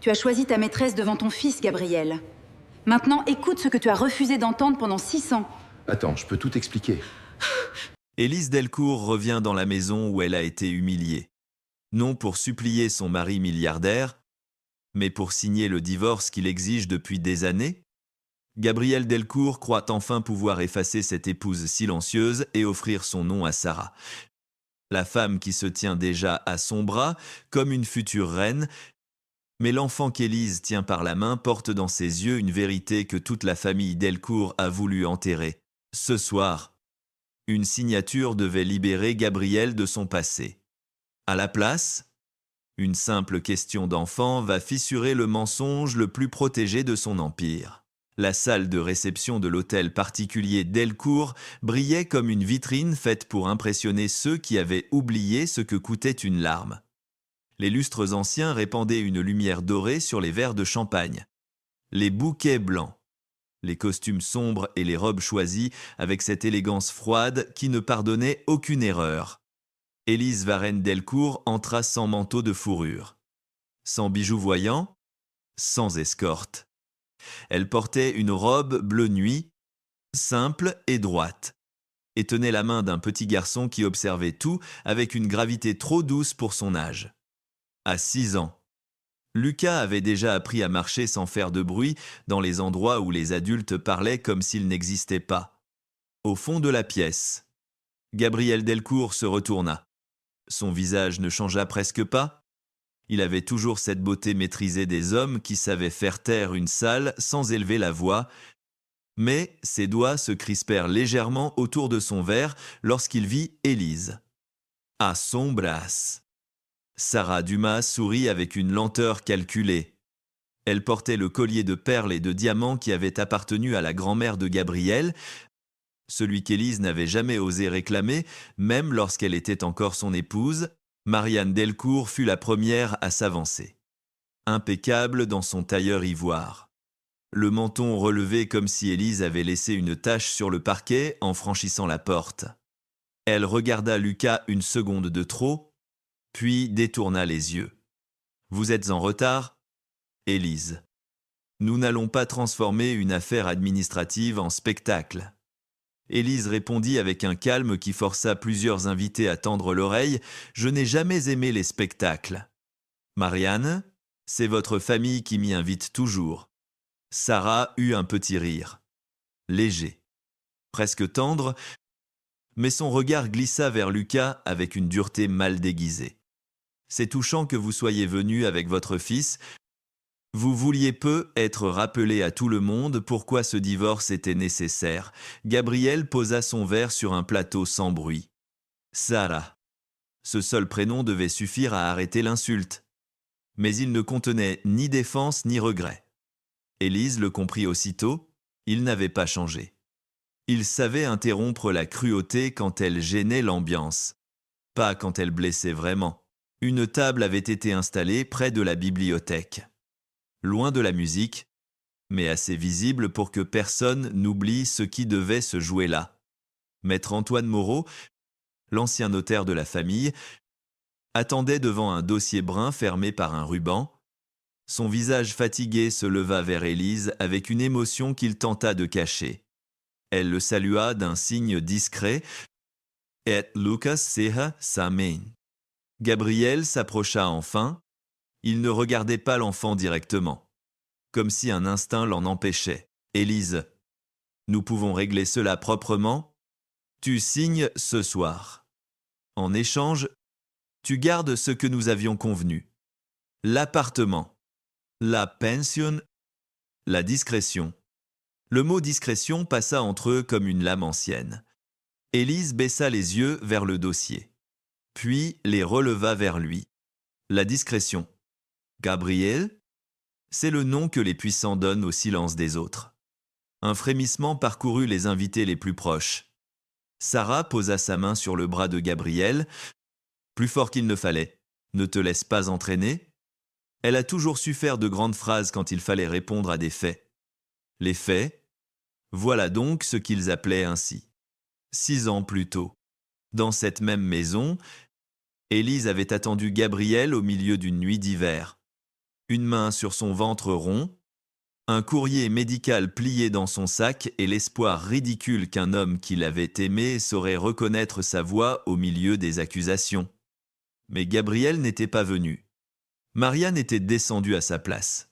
Tu as choisi ta maîtresse devant ton fils, Gabriel. Maintenant, écoute ce que tu as refusé d'entendre pendant 6 ans. Attends, je peux tout expliquer. Élise Delcourt revient dans la maison où elle a été humiliée. Non pour supplier son mari milliardaire, mais pour signer le divorce qu'il exige depuis des années. Gabriel Delcourt croit enfin pouvoir effacer cette épouse silencieuse et offrir son nom à Sarah. La femme qui se tient déjà à son bras, comme une future reine, mais l'enfant qu'Élise tient par la main porte dans ses yeux une vérité que toute la famille Delcourt a voulu enterrer. Ce soir, une signature devait libérer Gabriel de son passé. À la place, une simple question d'enfant va fissurer le mensonge le plus protégé de son empire. La salle de réception de l'hôtel particulier Delcourt brillait comme une vitrine faite pour impressionner ceux qui avaient oublié ce que coûtait une larme. Les lustres anciens répandaient une lumière dorée sur les verres de champagne. Les bouquets blancs, les costumes sombres et les robes choisies avec cette élégance froide qui ne pardonnait aucune erreur. Élise Varenne Delcourt entra sans manteau de fourrure, sans bijoux voyants, sans escorte. Elle portait une robe bleu nuit, simple et droite, et tenait la main d'un petit garçon qui observait tout avec une gravité trop douce pour son âge. À 6 ans, Lucas avait déjà appris à marcher sans faire de bruit dans les endroits où les adultes parlaient comme s'ils n'existaient pas. Au fond de la pièce, Gabriel Delcourt se retourna. Son visage ne changea presque pas. Il avait toujours cette beauté maîtrisée des hommes qui savaient faire taire une salle sans élever la voix, mais ses doigts se crispèrent légèrement autour de son verre lorsqu'il vit Élise. À son bras. Sarah Dumas sourit avec une lenteur calculée. Elle portait le collier de perles et de diamants qui avait appartenu à la grand-mère de Gabriel, celui qu'Élise n'avait jamais osé réclamer, même lorsqu'elle était encore son épouse. Marianne Delcourt fut la première à s'avancer. Impeccable dans son tailleur ivoire. Le menton relevé comme si Élise avait laissé une tache sur le parquet en franchissant la porte. Elle regarda Lucas une seconde de trop, puis détourna les yeux. « Vous êtes en retard, Élise. Nous n'allons pas transformer une affaire administrative en spectacle. » Élise répondit avec un calme qui força plusieurs invités à tendre l'oreille. « Je n'ai jamais aimé les spectacles. » Marianne, c'est votre famille qui m'y invite toujours. Sarah eut un petit rire. Léger, presque tendre, mais son regard glissa vers Lucas avec une dureté mal déguisée. « C'est touchant que vous soyez venu avec votre fils. Vous vouliez peu être rappelé à tout le monde pourquoi ce divorce était nécessaire. » Gabriel posa son verre sur un plateau sans bruit. Sarah. Ce seul prénom devait suffire à arrêter l'insulte. Mais il ne contenait ni défense ni regret. Élise le comprit aussitôt, il n'avait pas changé. Il savait interrompre la cruauté quand elle gênait l'ambiance, pas quand elle blessait vraiment. Une table avait été installée près de la bibliothèque. Loin de la musique, mais assez visible pour que personne n'oublie ce qui devait se jouer là. Maître Antoine Moreau, l'ancien notaire de la famille, attendait devant un dossier brun fermé par un ruban. Son visage fatigué se leva vers Élise avec une émotion qu'il tenta de cacher. Elle le salua d'un signe discret. « Et Lucas seha samen. » Gabriel s'approcha enfin. Il ne regardait pas l'enfant directement, comme si un instinct l'en empêchait. « Élise, nous pouvons régler cela proprement. Tu signes ce soir. En échange, tu gardes ce que nous avions convenu. L'appartement, la pension, la discrétion. » Le mot discrétion passa entre eux comme une lame ancienne. Élise baissa les yeux vers le dossier, puis les releva vers lui. La discrétion. Gabriel, c'est le nom que les puissants donnent au silence des autres. Un frémissement parcourut les invités les plus proches. Sarah posa sa main sur le bras de Gabriel. Plus fort qu'il ne fallait. Ne te laisse pas entraîner. Elle a toujours su faire de grandes phrases quand il fallait répondre à des faits. Les faits, voilà donc ce qu'ils appelaient ainsi. 6 ans plus tôt, dans cette même maison, Élise avait attendu Gabriel au milieu d'une nuit d'hiver. une main sur son ventre rond, un courrier médical plié dans son sac et l'espoir ridicule qu'un homme qui l'avait aimé saurait reconnaître sa voix au milieu des accusations. Mais Gabriel n'était pas venu. Marianne était descendue à sa place,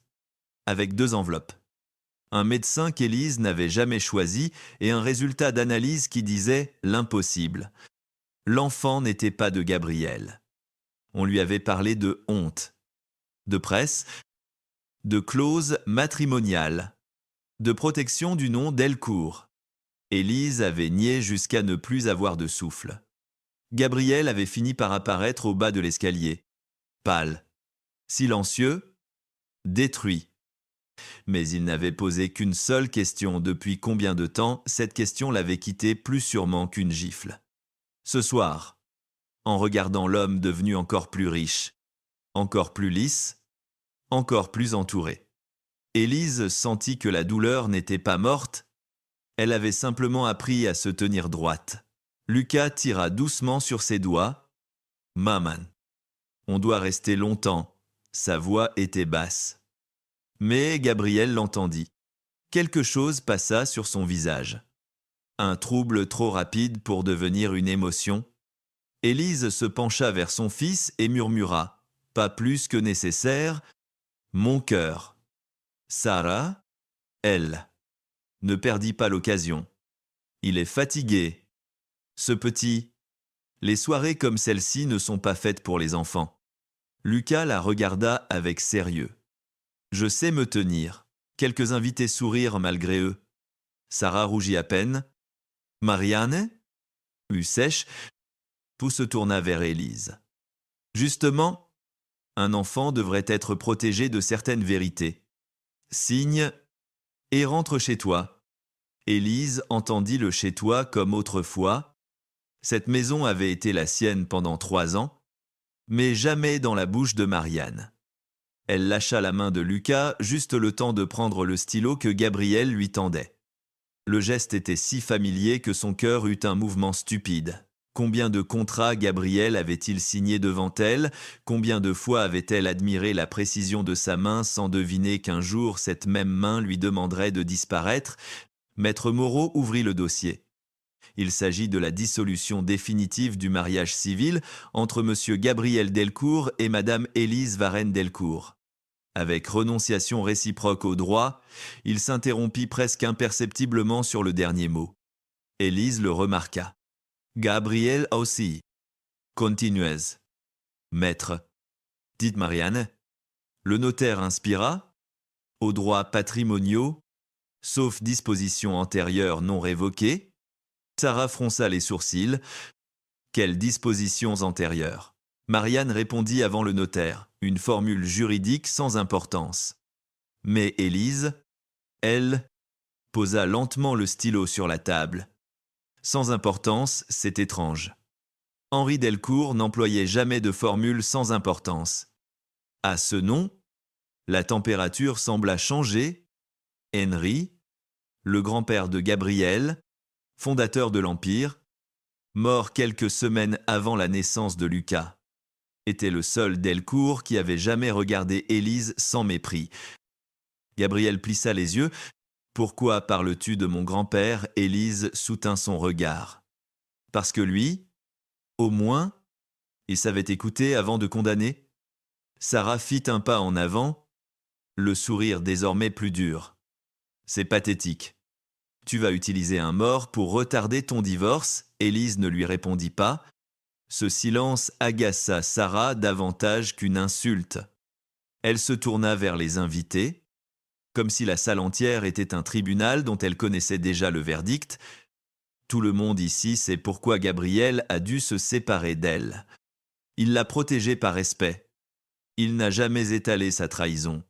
avec 2 enveloppes. Un médecin qu'Élise n'avait jamais choisi et un résultat d'analyse qui disait l'impossible. L'enfant n'était pas de Gabriel. On lui avait parlé de honte, de presse, de clause matrimoniale, de protection du nom Delcourt. Élise avait nié jusqu'à ne plus avoir de souffle. Gabriel avait fini par apparaître au bas de l'escalier, pâle, silencieux, détruit. Mais il n'avait posé qu'une seule question depuis combien de temps cette question l'avait quitté plus sûrement qu'une gifle. Ce soir, en regardant l'homme devenu encore plus riche, encore plus lisse, encore plus entouré. Élise sentit que la douleur n'était pas morte, elle avait simplement appris à se tenir droite. Lucas tira doucement sur ses doigts. « Maman, on doit rester longtemps. » Sa voix était basse. Mais Gabriel l'entendit. Quelque chose passa sur son visage. Un trouble trop rapide pour devenir une émotion. Élise se pencha vers son fils et murmura, pas plus que nécessaire, « Mon cœur. » Sarah, elle, ne perdit pas l'occasion. Il est fatigué. Ce petit. Les soirées comme celle-ci ne sont pas faites pour les enfants. Lucas la regarda avec sérieux. Je sais me tenir. Quelques invités sourirent malgré eux. Sarah rougit à peine. Marianne, eut sèche, tout se tourna vers Élise. Justement, un enfant devrait être protégé de certaines vérités. Signe et rentre chez toi. Élise entendit le chez toi comme autrefois. Cette maison avait été la sienne pendant 3 ans, mais jamais dans la bouche de Marianne. Elle lâcha la main de Lucas juste le temps de prendre le stylo que Gabriel lui tendait. Le geste était si familier que son cœur eut un mouvement stupide. Combien de contrats Gabriel avait-il signé devant elle? Combien de fois avait-elle admiré la précision de sa main sans deviner qu'un jour cette même main lui demanderait de disparaître? Maître Moreau ouvrit le dossier. Il s'agit de la dissolution définitive du mariage civil entre M. Gabriel Delcourt et Mme Élise Varenne Delcourt. Avec renonciation réciproque au droit, il s'interrompit presque imperceptiblement sur le dernier mot. Élise le remarqua. Gabriel aussi. Continuez. Maître. Dites Marianne. Le notaire inspira. Aux droits patrimoniaux, sauf dispositions antérieures non révoquées. Sarah fronça les sourcils. Quelles dispositions antérieures? Marianne répondit avant le notaire, une formule juridique sans importance. Mais Élise, elle, posa lentement le stylo sur la table. Sans importance, c'est étrange. Henri Delcourt n'employait jamais de formule sans importance. À ce nom, la température sembla changer. Henri, le grand-père de Gabriel, fondateur de l'Empire, mort quelques semaines avant la naissance de Lucas, était le seul Delcourt qui avait jamais regardé Élise sans mépris. Gabriel plissa les yeux. Pourquoi parles-tu de mon grand-père? Élise soutint son regard. Parce que lui, au moins, il savait écouter avant de condamner. Sarah fit un pas en avant, le sourire désormais plus dur. C'est pathétique. Tu vas utiliser un mort pour retarder ton divorce? Élise ne lui répondit pas. Ce silence agaça Sarah davantage qu'une insulte. Elle se tourna vers les invités. Comme si la salle entière était un tribunal dont elle connaissait déjà le verdict. Tout le monde ici sait pourquoi Gabriel a dû se séparer d'elle. Il l'a protégée par respect. Il n'a jamais étalé sa trahison.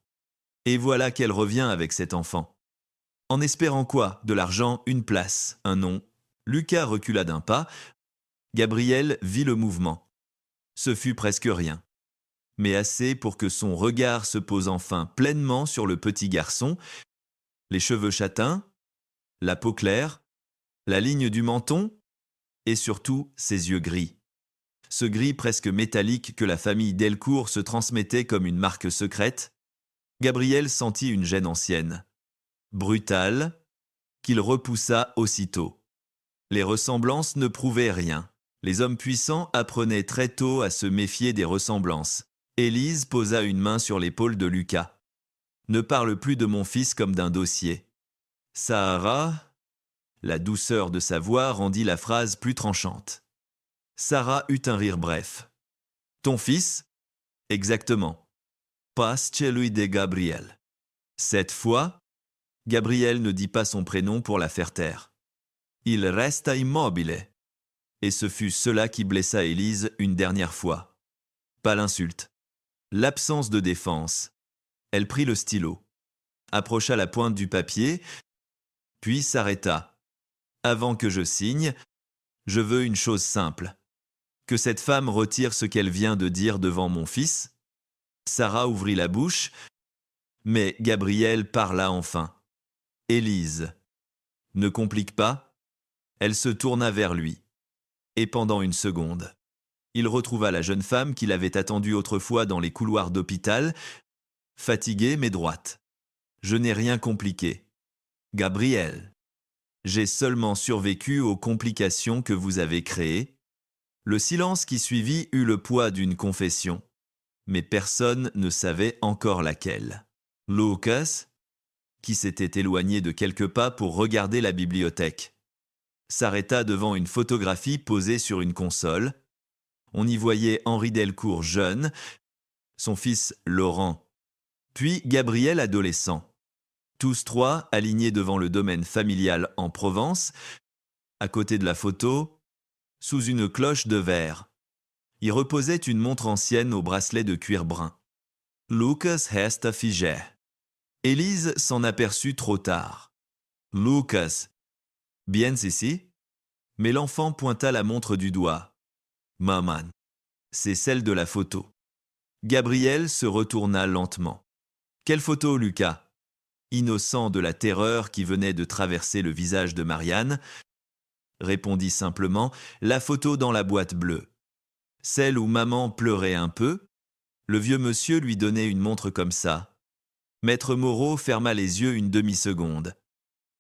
Et voilà qu'elle revient avec cet enfant. En espérant quoi? De l'argent, une place, un nom. Lucas recula d'un pas. Gabriel vit le mouvement. Ce fut presque rien. Mais assez pour que son regard se pose enfin pleinement sur le petit garçon, les cheveux châtains, la peau claire, la ligne du menton, et surtout ses yeux gris. Ce gris presque métallique que la famille Delcourt se transmettait comme une marque secrète, Gabriel sentit une gêne ancienne, brutale, qu'il repoussa aussitôt. Les ressemblances ne prouvaient rien. Les hommes puissants apprenaient très tôt à se méfier des ressemblances. Élise posa une main sur l'épaule de Lucas. « Ne parle plus de mon fils comme d'un dossier. » Sarah, la douceur de sa voix rendit la phrase plus tranchante. Sarah eut un rire bref. « Ton fils ?»« Exactement. Pas celui de Gabriel. » Cette fois, Gabriel ne dit pas son prénom pour la faire taire. Il resta immobile. Et ce fut cela qui blessa Élise une dernière fois. Pas l'insulte. L'absence de défense. Elle prit le stylo, approcha la pointe du papier, puis s'arrêta. Avant que je signe, je veux une chose simple. Que cette femme retire ce qu'elle vient de dire devant mon fils. Sarah ouvrit la bouche, mais Gabriel parla enfin. Élise. Ne complique pas. Elle se tourna vers lui. Et pendant une seconde, il retrouva la jeune femme qu'il avait attendue autrefois dans les couloirs d'hôpital, fatiguée mais droite. Je n'ai rien compliqué. Gabriel. J'ai seulement survécu aux complications que vous avez créées. Le silence qui suivit eut le poids d'une confession, mais personne ne savait encore laquelle. Lucas, qui s'était éloigné de quelques pas pour regarder la bibliothèque, s'arrêta devant une photographie posée sur une console. On y voyait Henri Delcourt jeune, son fils Laurent, puis Gabriel adolescent. Tous trois alignés devant le domaine familial en Provence, à côté de la photo, sous une cloche de verre. Y reposait une montre ancienne au bracelet de cuir brun. Lucas hesta figé. Élise s'en aperçut trop tard. Lucas. Bien ici? Mais l'enfant pointa la montre du doigt. Maman. C'est celle de la photo. Gabriel se retourna lentement. Quelle photo, Lucas? Innocent de la terreur qui venait de traverser le visage de Marianne, répondit simplement la photo dans la boîte bleue. Celle où maman pleurait un peu. Le vieux monsieur lui donnait une montre comme ça. Maître Moreau ferma les yeux une demi-seconde.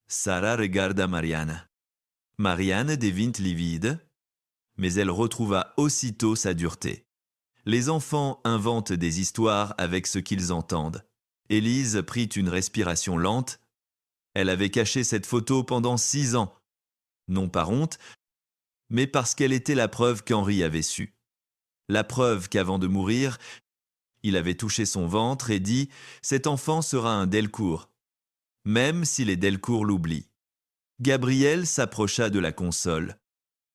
Sarah regarda Marianne. Marianne devint livide, mais elle retrouva aussitôt sa dureté. Les enfants inventent des histoires avec ce qu'ils entendent. Élise prit une respiration lente. Elle avait caché cette photo pendant 6 ans. Non par honte, mais parce qu'elle était la preuve qu'Henri avait su. La preuve qu'avant de mourir, il avait touché son ventre et dit « Cet enfant sera un Delcourt », même si les Delcourt l'oublient. Gabriel s'approcha de la console.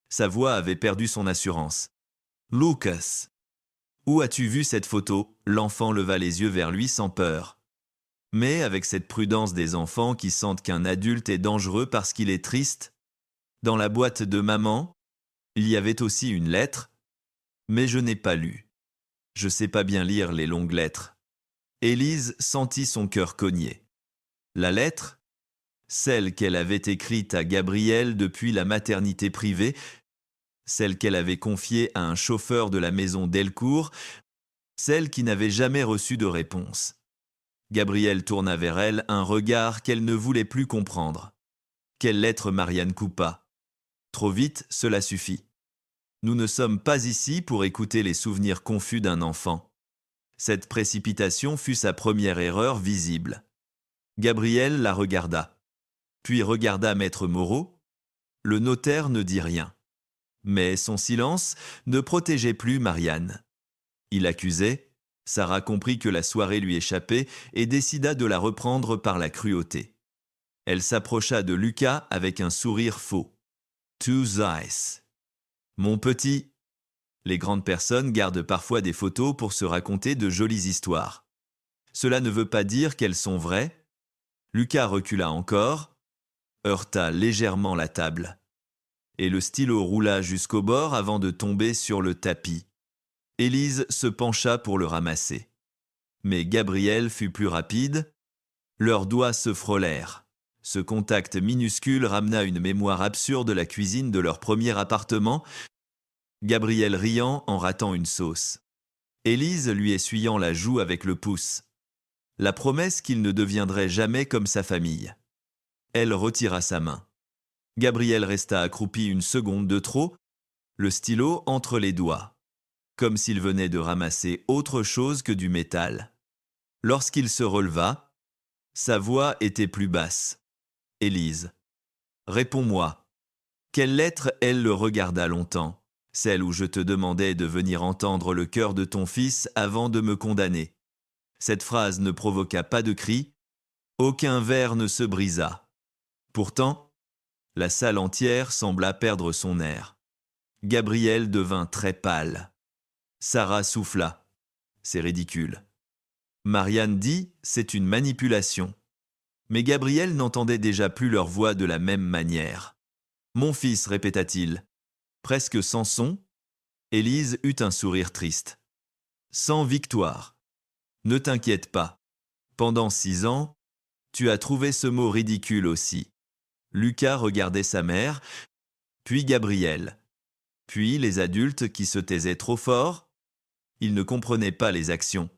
Sa voix avait perdu son assurance. « Lucas, où as-tu vu cette photo ?» L'enfant leva les yeux vers lui sans peur. Mais avec cette prudence des enfants qui sentent qu'un adulte est dangereux parce qu'il est triste, dans la boîte de maman, il y avait aussi une lettre, mais je n'ai pas lu. Je sais pas bien lire les longues lettres. Élise sentit son cœur cogner. La lettre, celle qu'elle avait écrite à Gabriel depuis la maternité privée, celle qu'elle avait confiée à un chauffeur de la maison Delcourt, celle qui n'avait jamais reçu de réponse. Gabriel tourna vers elle un regard qu'elle ne voulait plus comprendre. Quelle lettre Marianne coupa. Trop vite, cela suffit. Nous ne sommes pas ici pour écouter les souvenirs confus d'un enfant. Cette précipitation fut sa première erreur visible. Gabriel la regarda, puis regarda Maître Moreau. Le notaire ne dit rien. Mais son silence ne protégeait plus Marianne. Il accusait. Sarah comprit que la soirée lui échappait et décida de la reprendre par la cruauté. Elle s'approcha de Lucas avec un sourire faux. « Two eyes. Mon petit. » Les grandes personnes gardent parfois des photos pour se raconter de jolies histoires. Cela ne veut pas dire qu'elles sont vraies. Lucas recula encore, heurta légèrement la table. Et le stylo roula jusqu'au bord avant de tomber sur le tapis. Élise se pencha pour le ramasser. Mais Gabriel fut plus rapide. Leurs doigts se frôlèrent. Ce contact minuscule ramena une mémoire absurde de la cuisine de leur premier appartement. Gabriel riant en ratant une sauce. Élise lui essuyant la joue avec le pouce. la promesse qu'il ne deviendrait jamais comme sa famille. Elle retira sa main. Gabriel resta accroupi une seconde de trop, le stylo entre les doigts, comme s'il venait de ramasser autre chose que du métal. Lorsqu'il se releva, sa voix était plus basse. « Élise, réponds-moi. » Quelle lettre? Elle le regarda longtemps. Celle où je te demandais de venir entendre le cœur de ton fils avant de me condamner. Cette phrase ne provoqua pas de cri, aucun verre ne se brisa. Pourtant, la salle entière sembla perdre son air. Gabriel devint très pâle. Sarah souffla. C'est ridicule. Marianne dit, c'est une manipulation. Mais Gabriel n'entendait déjà plus leur voix de la même manière. Mon fils, répéta-t-il. Presque sans son, Élise eut un sourire triste. Sans victoire. Ne t'inquiète pas. Pendant 6 ans, tu as trouvé ce mot ridicule aussi. Lucas regardait sa mère, puis Gabriel, puis les adultes qui se taisaient trop fort. Ils ne comprenaient pas les actions,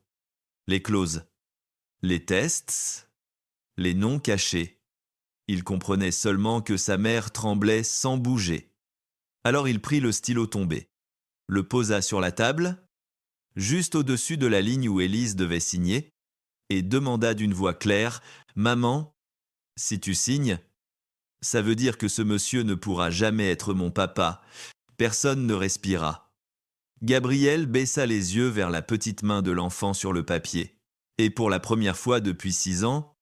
les clauses, les tests, les noms cachés. Il comprenait seulement que sa mère tremblait sans bouger. Alors il prit le stylo tombé, le posa sur la table, juste au-dessus de la ligne où Élise devait signer, et demanda d'une voix claire « Maman, si tu signes, ça veut dire que ce monsieur ne pourra jamais être mon papa. » Personne ne respira. Gabriel baissa les yeux vers la petite main de l'enfant sur le papier. Et pour la première fois depuis 6 ans,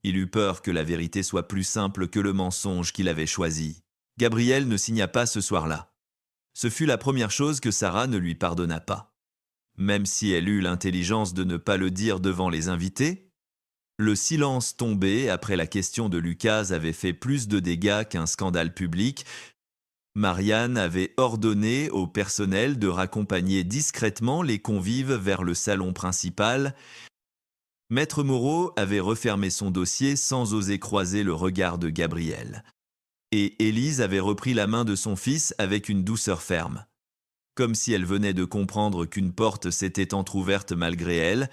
il eut peur que la vérité soit plus simple que le mensonge qu'il avait choisi. Gabriel ne signa pas ce soir-là. Ce fut la première chose que Sarah ne lui pardonna pas. Même si elle eut l'intelligence de ne pas le dire devant les invités, le silence tombé après la question de Lucas avait fait plus de dégâts qu'un scandale public. Marianne avait ordonné au personnel de raccompagner discrètement les convives vers le salon principal. Maître Moreau avait refermé son dossier sans oser croiser le regard de Gabriel. Et Élise avait repris la main de son fils avec une douceur ferme. Comme si elle venait de comprendre qu'une porte s'était entr'ouverte malgré elle.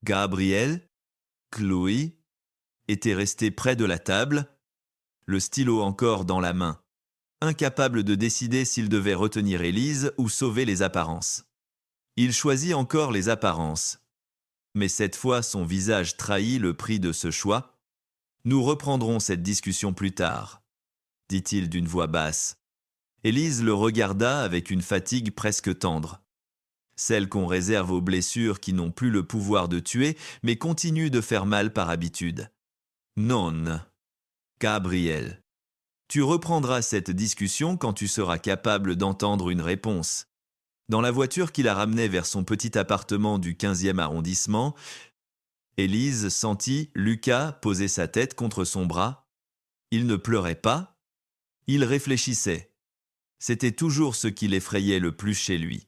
Gabriel, Chloé, était resté près de la table, le stylo encore dans la main, incapable de décider s'il devait retenir Élise ou sauver les apparences. Il choisit encore les apparences. Mais cette fois, son visage trahit le prix de ce choix. « Nous reprendrons cette discussion plus tard », dit-il d'une voix basse. Élise le regarda avec une fatigue presque tendre. Celle qu'on réserve aux blessures qui n'ont plus le pouvoir de tuer, mais continuent de faire mal par habitude. « Non, Gabriel. Tu reprendras cette discussion quand tu seras capable d'entendre une réponse. » Dans la voiture qui la ramenait vers son petit appartement du 15e arrondissement, Élise sentit Lucas poser sa tête contre son bras. Il ne pleurait pas, il réfléchissait. C'était toujours ce qui l'effrayait le plus chez lui.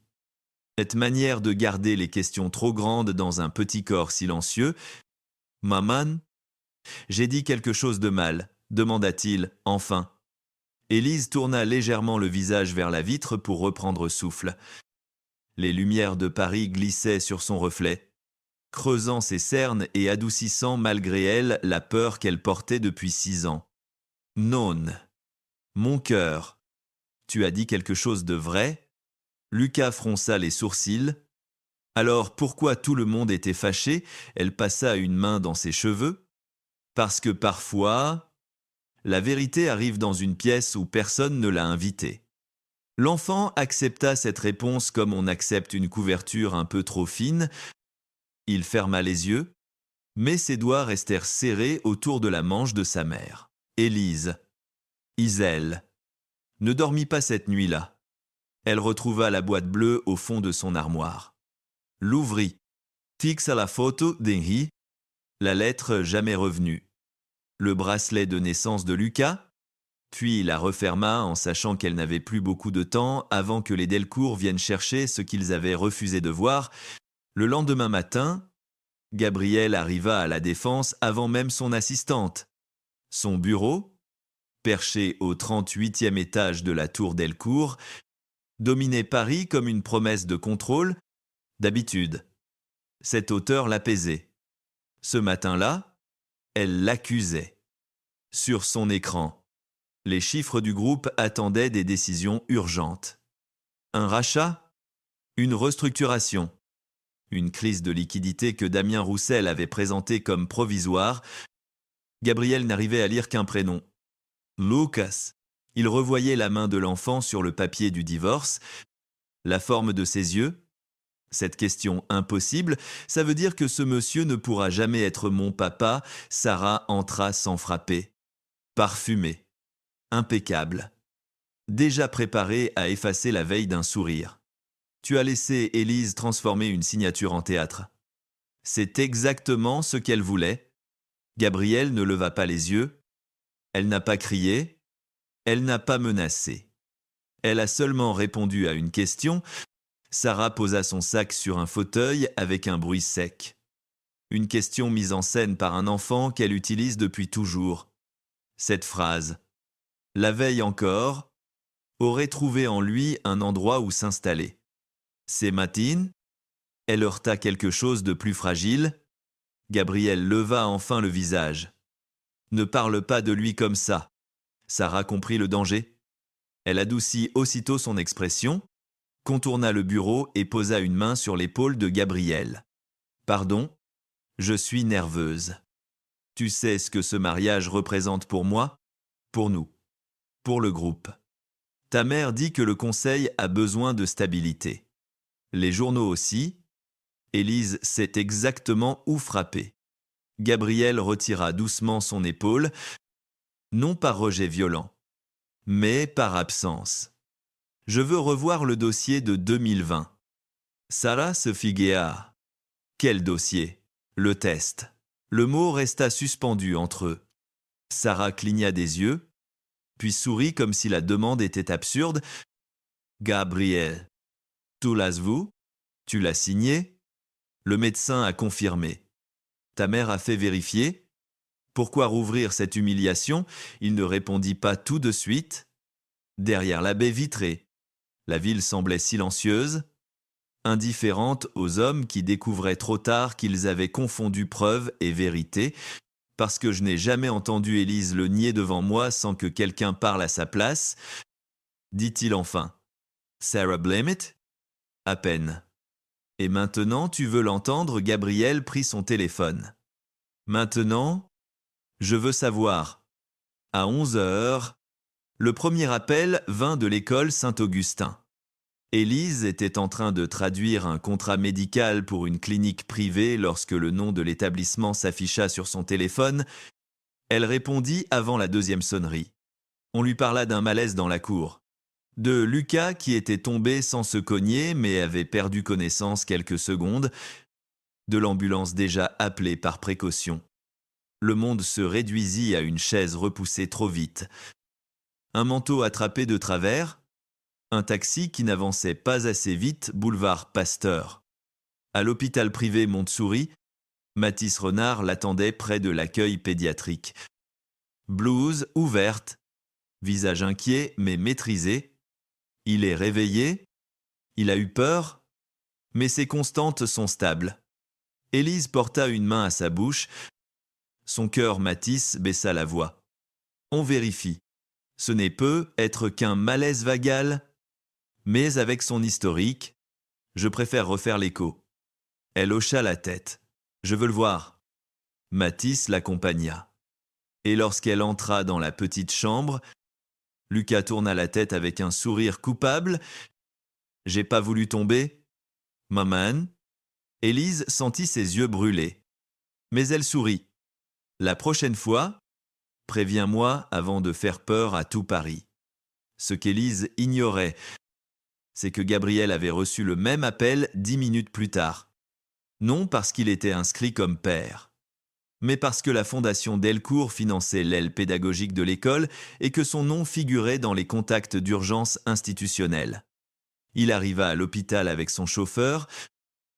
Cette manière de garder les questions trop grandes dans un petit corps silencieux. « Maman, j'ai dit quelque chose de mal ?» demanda-t-il, enfin. Élise tourna légèrement le visage vers la vitre pour reprendre souffle. Les lumières de Paris glissaient sur son reflet, creusant ses cernes et adoucissant malgré elle la peur qu'elle portait depuis 6 ans. « Non, mon cœur, tu as dit quelque chose de vrai ?» Lucas fronça les sourcils. Alors pourquoi tout le monde était fâché? Elle passa une main dans ses cheveux. Parce que parfois, la vérité arrive dans une pièce où personne ne l'a invitée. L'enfant accepta cette réponse comme on accepte une couverture un peu trop fine. Il ferma les yeux, mais ses doigts restèrent serrés autour de la manche de sa mère. Élise, Iselle, ne dormit pas cette nuit-là. Elle retrouva la boîte bleue au fond de son armoire. L'ouvrit, fixa la photo d'Henri, la lettre jamais revenue. Le bracelet de naissance de Lucas, puis la referma en sachant qu'elle n'avait plus beaucoup de temps avant que les Delcourt viennent chercher ce qu'ils avaient refusé de voir. Le lendemain matin, Gabriel arriva à la Défense avant même son assistante. Son bureau, perché au 38e étage de la tour Delcourt, dominait Paris comme une promesse de contrôle. D'habitude, cette hauteur l'apaisait. Ce matin-là, elle l'accusait. Sur son écran, les chiffres du groupe attendaient des décisions urgentes. Un rachat? Une restructuration? Une crise de liquidité que Damien Roussel avait présentée comme provisoire. Gabriel n'arrivait à lire qu'un prénom. Lucas. Il revoyait la main de l'enfant sur le papier du divorce, la forme de ses yeux. Cette question impossible, ça veut dire que ce monsieur ne pourra jamais être mon papa. Sarah entra sans frapper. Parfumée. Impeccable. Déjà préparée à effacer la veille d'un sourire. Tu as laissé Élise transformer une signature en théâtre. C'est exactement ce qu'elle voulait. Gabriel ne leva pas les yeux. Elle n'a pas crié. Elle n'a pas menacé. Elle a seulement répondu à une question. Sarah posa son sac sur un fauteuil avec un bruit sec. Une question mise en scène par un enfant qu'elle utilise depuis toujours. Cette phrase, la veille encore, aurait trouvé en lui un endroit où s'installer. C'est matine. Elle heurta quelque chose de plus fragile. Gabriel leva enfin le visage. Ne parle pas de lui comme ça. Sarah comprit le danger. Elle adoucit aussitôt son expression, contourna le bureau et posa une main sur l'épaule de Gabriel. « Pardon, je suis nerveuse. Tu sais ce que ce mariage représente pour moi, pour nous, pour le groupe. Ta mère dit que le conseil a besoin de stabilité. Les journaux aussi. Élise sait exactement où frapper. » Gabriel retira doucement son épaule, non par rejet violent, mais par absence. Je veux revoir le dossier de 2020. Sarah se figuea. Quel dossier? Le test. Le mot resta suspendu entre eux. Sarah cligna des yeux, puis sourit comme si la demande était absurde. Gabriel, tu l'as vu? Tu l'as signé? Le médecin a confirmé. Ta mère a fait vérifier? Pourquoi rouvrir cette humiliation? Il ne répondit pas tout de suite. Derrière la baie vitrée, la ville semblait silencieuse, indifférente aux hommes qui découvraient trop tard qu'ils avaient confondu preuve et vérité, parce que je n'ai jamais entendu Élise le nier devant moi sans que quelqu'un parle à sa place, dit-il enfin. Sarah Blamit? À peine. Et maintenant, tu veux l'entendre? Gabriel prit son téléphone. Maintenant, je veux savoir. À 11h, le premier appel vint de l'école Saint-Augustin. Élise était en train de traduire un contrat médical pour une clinique privée lorsque le nom de l'établissement s'afficha sur son téléphone. Elle répondit avant la deuxième sonnerie. On lui parla d'un malaise dans la cour. De Lucas qui était tombé sans se cogner mais avait perdu connaissance quelques secondes. De l'ambulance déjà appelée par précaution. Le monde se réduisit à une chaise repoussée trop vite. Un manteau attrapé de travers. Un taxi qui n'avançait pas assez vite, boulevard Pasteur. À l'hôpital privé Montsouris, Mathis Renard l'attendait près de l'accueil pédiatrique. Blouse ouverte, visage inquiet mais maîtrisé. Il est réveillé, il a eu peur, mais ses constantes sont stables. Élise porta une main à sa bouche. Son cœur Mathis baissa la voix. On vérifie. Ce n'est peut être qu'un malaise vagal. Mais avec son historique, je préfère refaire l'écho. Elle hocha la tête. Je veux le voir. Mathis l'accompagna. Et lorsqu'elle entra dans la petite chambre, Lucas tourna la tête avec un sourire coupable. J'ai pas voulu tomber. Maman. Élise sentit ses yeux brûler. Mais elle sourit. La prochaine fois, préviens-moi avant de faire peur à tout Paris. Ce qu'Élise ignorait, c'est que Gabriel avait reçu le même appel 10 minutes plus tard. Non parce qu'il était inscrit comme père, mais parce que la fondation Delcourt finançait l'aile pédagogique de l'école et que son nom figurait dans les contacts d'urgence institutionnels. Il arriva à l'hôpital avec son chauffeur,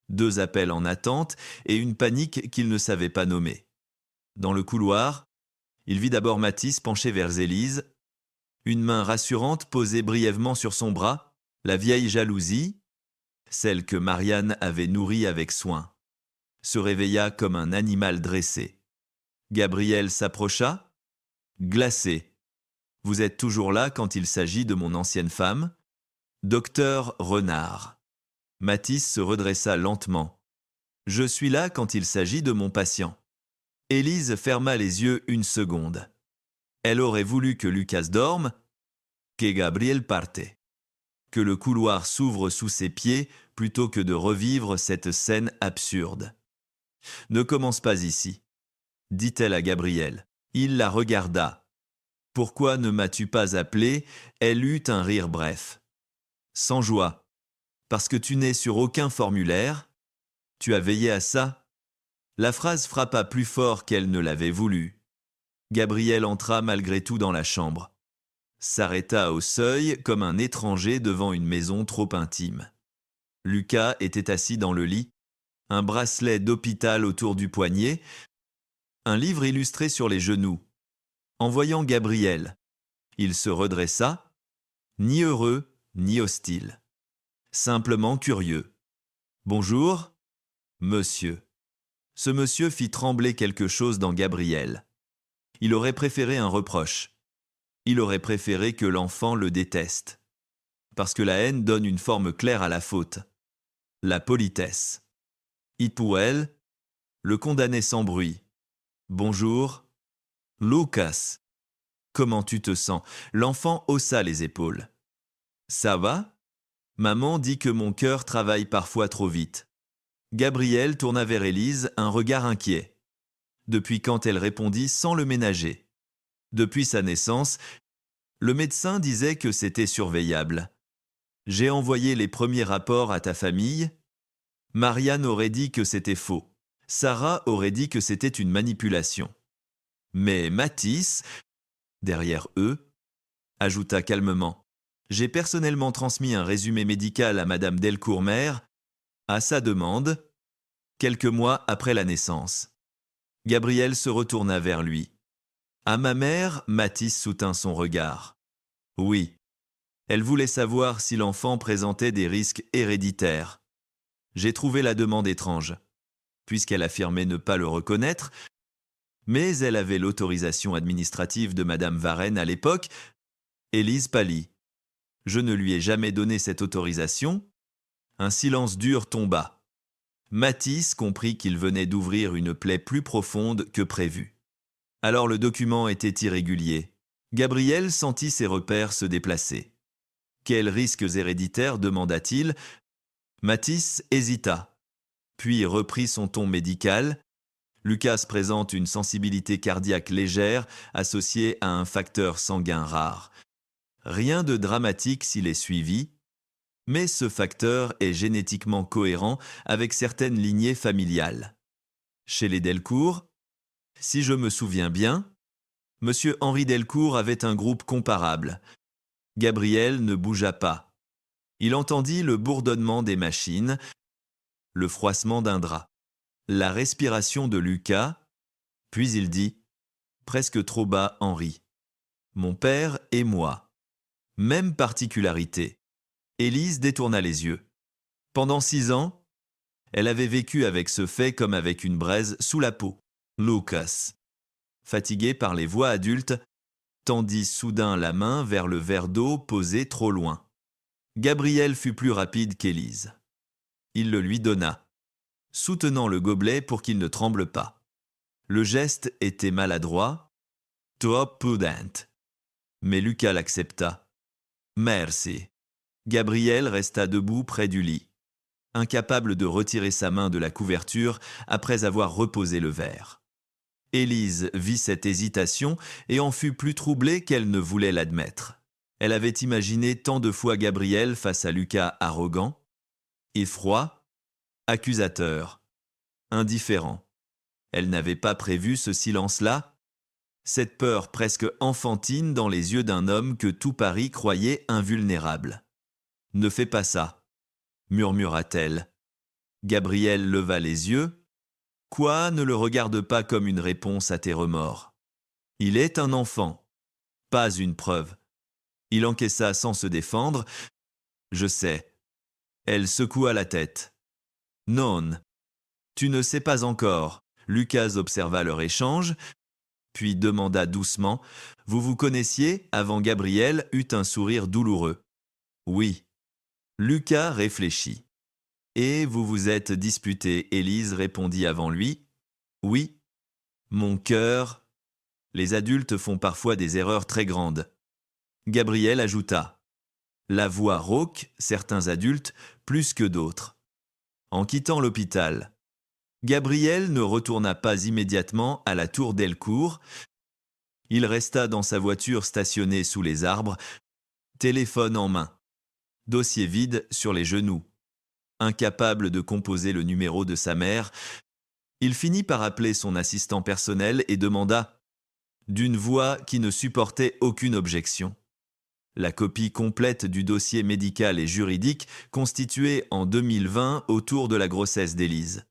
2 appels en attente et une panique qu'il ne savait pas nommer. Dans le couloir, il vit d'abord Mathis penché vers Élise, une main rassurante posée brièvement sur son bras, la vieille jalousie, celle que Marianne avait nourrie avec soin. se réveilla comme un animal dressé. Gabriel s'approcha. Glacé. Vous êtes toujours là quand il s'agit de mon ancienne femme? Docteur Renard. Mathis se redressa lentement. Je suis là quand il s'agit de mon patient. Élise ferma les yeux une seconde. Elle aurait voulu que Lucas dorme, que Gabriel parte. Que le couloir s'ouvre sous ses pieds plutôt que de revivre cette scène absurde. Ne commence pas ici, dit-elle à Gabriel. Il la regarda. Pourquoi ne m'as-tu pas appelé? Elle eut un rire bref. Sans joie. Parce que tu n'es sur aucun formulaire? Tu as veillé à ça? La phrase frappa plus fort qu'elle ne l'avait voulu. Gabriel entra malgré tout dans la chambre. S'arrêta au seuil comme un étranger devant une maison trop intime. Lucas était assis dans le lit, un bracelet d'hôpital autour du poignet, un livre illustré sur les genoux. En voyant Gabriel, il se redressa, ni heureux, ni hostile. Simplement curieux. « Bonjour, monsieur. » Ce monsieur fit trembler quelque chose dans Gabriel. Il aurait préféré un reproche. Il aurait préféré que l'enfant le déteste. Parce que la haine donne une forme claire à la faute. La politesse. Ituel le condamnait sans bruit. « Bonjour. »« Lucas. Comment tu te sens ?» L'enfant haussa les épaules. « Ça va ?» Maman dit que mon cœur travaille parfois trop vite. Gabriel tourna vers Élise un regard inquiet. Depuis quand elle répondit sans le ménager. Depuis sa naissance, le médecin disait que c'était surveillable. J'ai envoyé les premiers rapports à ta famille. Marianne aurait dit que c'était faux. Sarah aurait dit que c'était une manipulation. Mais Mathis, derrière eux, ajouta calmement. J'ai personnellement transmis un résumé médical à Madame Delcourt-Mère, à sa demande, quelques mois après la naissance. Gabriel se retourna vers lui. À ma mère, Mathis soutint son regard. Oui. Elle voulait savoir si l'enfant présentait des risques héréditaires. J'ai trouvé la demande étrange, puisqu'elle affirmait ne pas le reconnaître, mais elle avait l'autorisation administrative de Madame Varenne à l'époque. Élise pâlit. Je ne lui ai jamais donné cette autorisation. Un silence dur tomba. Mathis comprit qu'il venait d'ouvrir une plaie plus profonde que prévu. Alors le document était irrégulier. Gabriel sentit ses repères se déplacer. Quels risques héréditaires demanda-t-il? Mathis hésita, puis reprit son ton médical. Lucas présente une sensibilité cardiaque légère associée à un facteur sanguin rare. Rien de dramatique s'il est suivi, mais ce facteur est génétiquement cohérent avec certaines lignées familiales. Chez les Delcourt, si je me souviens bien, M. Henri Delcourt avait un groupe comparable. Gabriel ne bougea pas. Il entendit le bourdonnement des machines, le froissement d'un drap, la respiration de Lucas, puis il dit, presque trop bas Henri. Mon père et moi. Même particularité. Élise détourna les yeux. Pendant 6 ans, elle avait vécu avec ce fait comme avec une braise sous la peau. Lucas, fatigué par les voix adultes, tendit soudain la main vers le verre d'eau posé trop loin. Gabriel fut plus rapide qu'Élise. Il le lui donna, soutenant le gobelet pour qu'il ne tremble pas. Le geste était maladroit, trop prudent. Mais Lucas l'accepta. Merci. Gabriel resta debout près du lit, incapable de retirer sa main de la couverture après avoir reposé le verre. Élise vit cette hésitation et en fut plus troublée qu'elle ne voulait l'admettre. Elle avait imaginé tant de fois Gabriel face à Lucas arrogant, effroi, accusateur, indifférent. Elle n'avait pas prévu ce silence-là, cette peur presque enfantine dans les yeux d'un homme que tout Paris croyait invulnérable. « Ne fais pas ça », murmura-t-elle. Gabriel leva les yeux. « Quoi, ne le regarde pas comme une réponse à tes remords. Il est un enfant, pas une preuve. » Il encaissa sans se défendre. « Je sais. » Elle secoua la tête. « Non. Tu ne sais pas encore. Lucas observa leur échange, puis demanda doucement. Vous vous connaissiez avant Gabriel eut un sourire douloureux. Oui. Lucas réfléchit. Et vous vous êtes disputé, Élise répondit avant lui. Oui. Mon cœur. Les adultes font parfois des erreurs très grandes. Gabriel ajouta. La voix rauque, certains adultes, plus que d'autres. En quittant l'hôpital, Gabriel ne retourna pas immédiatement à la tour Delcourt. Il resta dans sa voiture stationnée sous les arbres, téléphone en main, dossier vide sur les genoux. Incapable de composer le numéro de sa mère, il finit par appeler son assistant personnel et demanda, d'une voix qui ne supportait aucune objection, la copie complète du dossier médical et juridique constitué en 2020 autour de la grossesse d'Élise,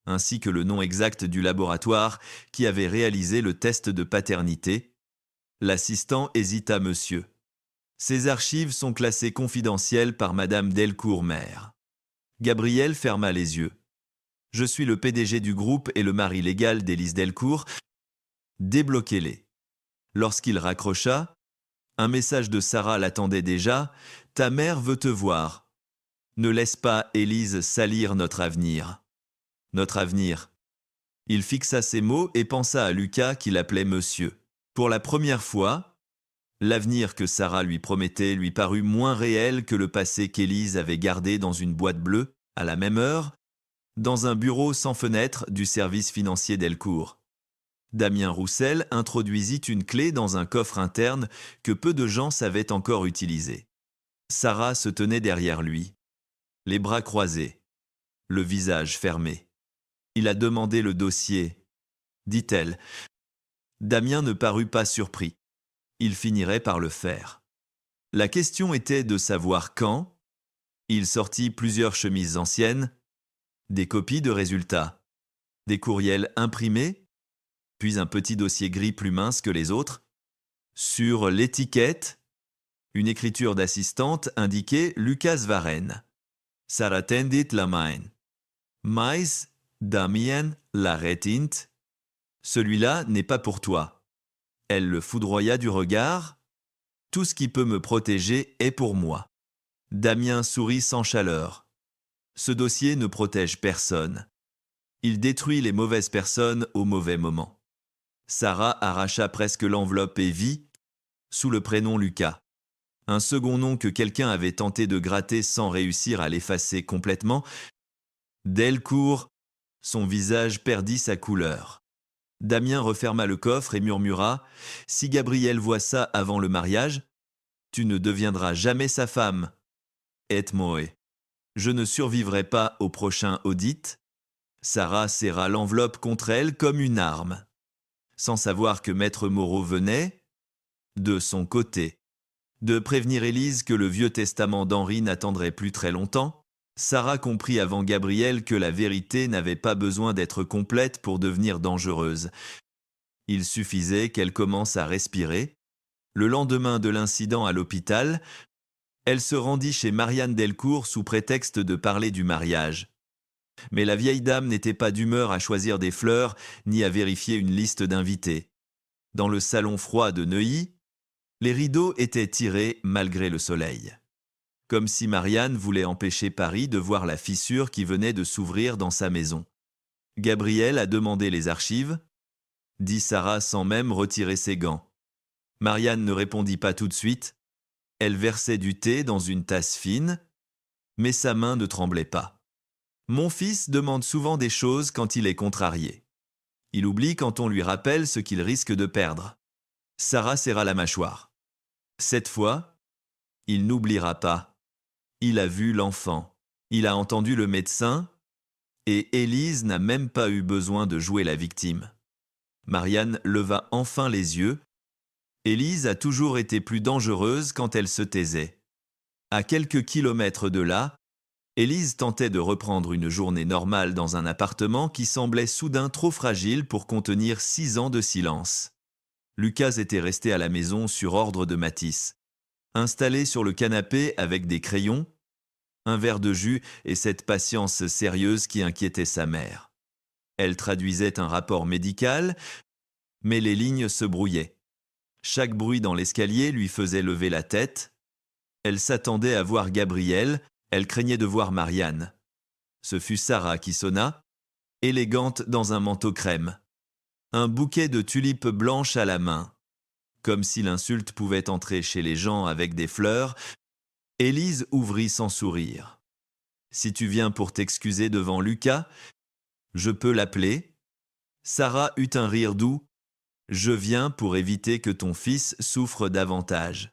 ainsi que le nom exact du laboratoire qui avait réalisé le test de paternité. L'assistant hésita, monsieur. Ces archives sont classées confidentielles par Madame Delcourt-Mère. Gabriel ferma les yeux. Je suis le PDG du groupe et le mari légal d'Élise Delcourt. Débloquez-les. Lorsqu'il raccrocha, un message de Sarah l'attendait déjà. Ta mère veut te voir. Ne laisse pas Élise salir notre avenir. Notre avenir. Il fixa ses mots et pensa à Lucas qu'il appelait monsieur. Pour la première fois, l'avenir que Sarah lui promettait lui parut moins réel que le passé qu'Élise avait gardé dans une boîte bleue, à la même heure, dans un bureau sans fenêtre du service financier Delcourt. Damien Roussel introduisit une clé dans un coffre interne que peu de gens savaient encore utiliser. Sarah se tenait derrière lui, les bras croisés, le visage fermé. Il a demandé le dossier, dit-elle. Damien ne parut pas surpris. Il finirait par le faire. La question était de savoir quand. Il sortit plusieurs chemises anciennes, des copies de résultats, des courriels imprimés, puis un petit dossier gris plus mince que les autres. Sur l'étiquette, une écriture d'assistante indiquait Lucas Varenne. Sarah tendit la main. Mais Damien la retint. Celui-là n'est pas pour toi. Elle le foudroya du regard. Tout ce qui peut me protéger est pour moi. Damien sourit sans chaleur. Ce dossier ne protège personne. Il détruit les mauvaises personnes au mauvais moment. Sarah arracha presque l'enveloppe et vit, sous le prénom Lucas, un second nom que quelqu'un avait tenté de gratter sans réussir à l'effacer complètement. Delcourt, son visage perdit sa couleur. Damien referma le coffre et murmura « Si Gabriel voit ça avant le mariage, tu ne deviendras jamais sa femme. Et moi, je ne survivrai pas au prochain audit. » Sarah serra l'enveloppe contre elle comme une arme. Sans savoir que Maître Moreau venait, de son côté, de prévenir Élise que le vieux testament d'Henri n'attendrait plus très longtemps, Sarah comprit avant Gabriel que la vérité n'avait pas besoin d'être complète pour devenir dangereuse. Il suffisait qu'elle commence à respirer. Le lendemain de l'incident à l'hôpital, elle se rendit chez Marianne Delcourt sous prétexte de parler du mariage. Mais la vieille dame n'était pas d'humeur à choisir des fleurs ni à vérifier une liste d'invités. Dans le salon froid de Neuilly, les rideaux étaient tirés malgré le soleil. Comme si Marianne voulait empêcher Paris de voir la fissure qui venait de s'ouvrir dans sa maison. Gabriel a demandé les archives, dit Sarah sans même retirer ses gants. Marianne ne répondit pas tout de suite. Elle versait du thé dans une tasse fine, mais sa main ne tremblait pas. Mon fils demande souvent des choses quand il est contrarié. Il oublie quand on lui rappelle ce qu'il risque de perdre. Sarah serra la mâchoire. Cette fois, il n'oubliera pas. Il a vu l'enfant. Il a entendu le médecin. Et Élise n'a même pas eu besoin de jouer la victime. Marianne leva enfin les yeux. Élise a toujours été plus dangereuse quand elle se taisait. À quelques kilomètres de là, Élise tentait de reprendre une journée normale dans un appartement qui semblait soudain trop fragile pour contenir 6 ans de silence. Lucas était resté à la maison sur ordre de Mathis. Installé sur le canapé avec des crayons, un verre de jus et cette patience sérieuse qui inquiétait sa mère. Elle traduisait un rapport médical, mais les lignes se brouillaient. Chaque bruit dans l'escalier lui faisait lever la tête. Elle s'attendait à voir Gabriel, elle craignait de voir Marianne. Ce fut Sarah qui sonna, élégante dans un manteau crème. Un bouquet de tulipes blanches à la main. Comme si l'insulte pouvait entrer chez les gens avec des fleurs, Élise ouvrit sans sourire. « Si tu viens pour t'excuser devant Lucas, je peux l'appeler ?» Sarah eut un rire doux. « Je viens pour éviter que ton fils souffre davantage.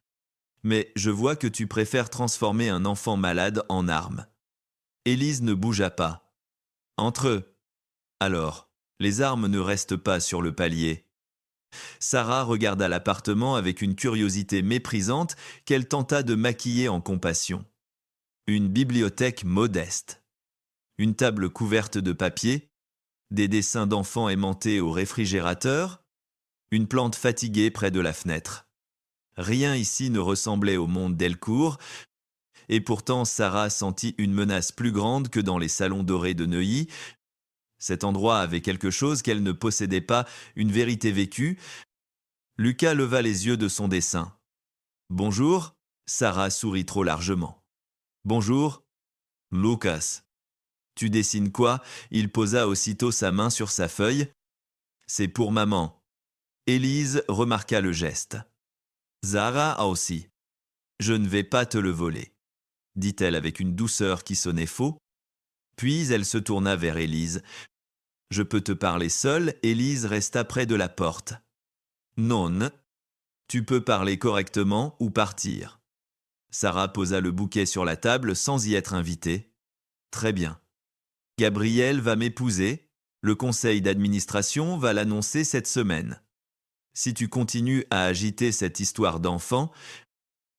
Mais je vois que tu préfères transformer un enfant malade en arme. » Élise ne bougea pas. « Entre eux. Alors, les armes ne restent pas sur le palier. » Sarah regarda l'appartement avec une curiosité méprisante qu'elle tenta de maquiller en compassion. Une bibliothèque modeste. Une table couverte de papier, des dessins d'enfants aimantés au réfrigérateur, une plante fatiguée près de la fenêtre. Rien ici ne ressemblait au monde Delcourt, et pourtant Sarah sentit une menace plus grande que dans les salons dorés de Neuilly. Cet endroit avait quelque chose qu'elle ne possédait pas, une vérité vécue. Lucas leva les yeux de son dessin. « Bonjour », Sarah sourit trop largement. « Bonjour, Lucas. » « Tu dessines quoi ?» Il posa aussitôt sa main sur sa feuille. « C'est pour maman. » Élise remarqua le geste. « Zara aussi. Je ne vais pas te le voler, » dit-elle avec une douceur qui sonnait faux. Puis elle se tourna vers Élise. « Je peux te parler seule ?» Élise resta près de la porte. « Non. Tu peux parler correctement ou partir. » Sarah posa le bouquet sur la table sans y être invitée. « Très bien. Gabriel va m'épouser. Le conseil d'administration va l'annoncer cette semaine. Si tu continues à agiter cette histoire d'enfant,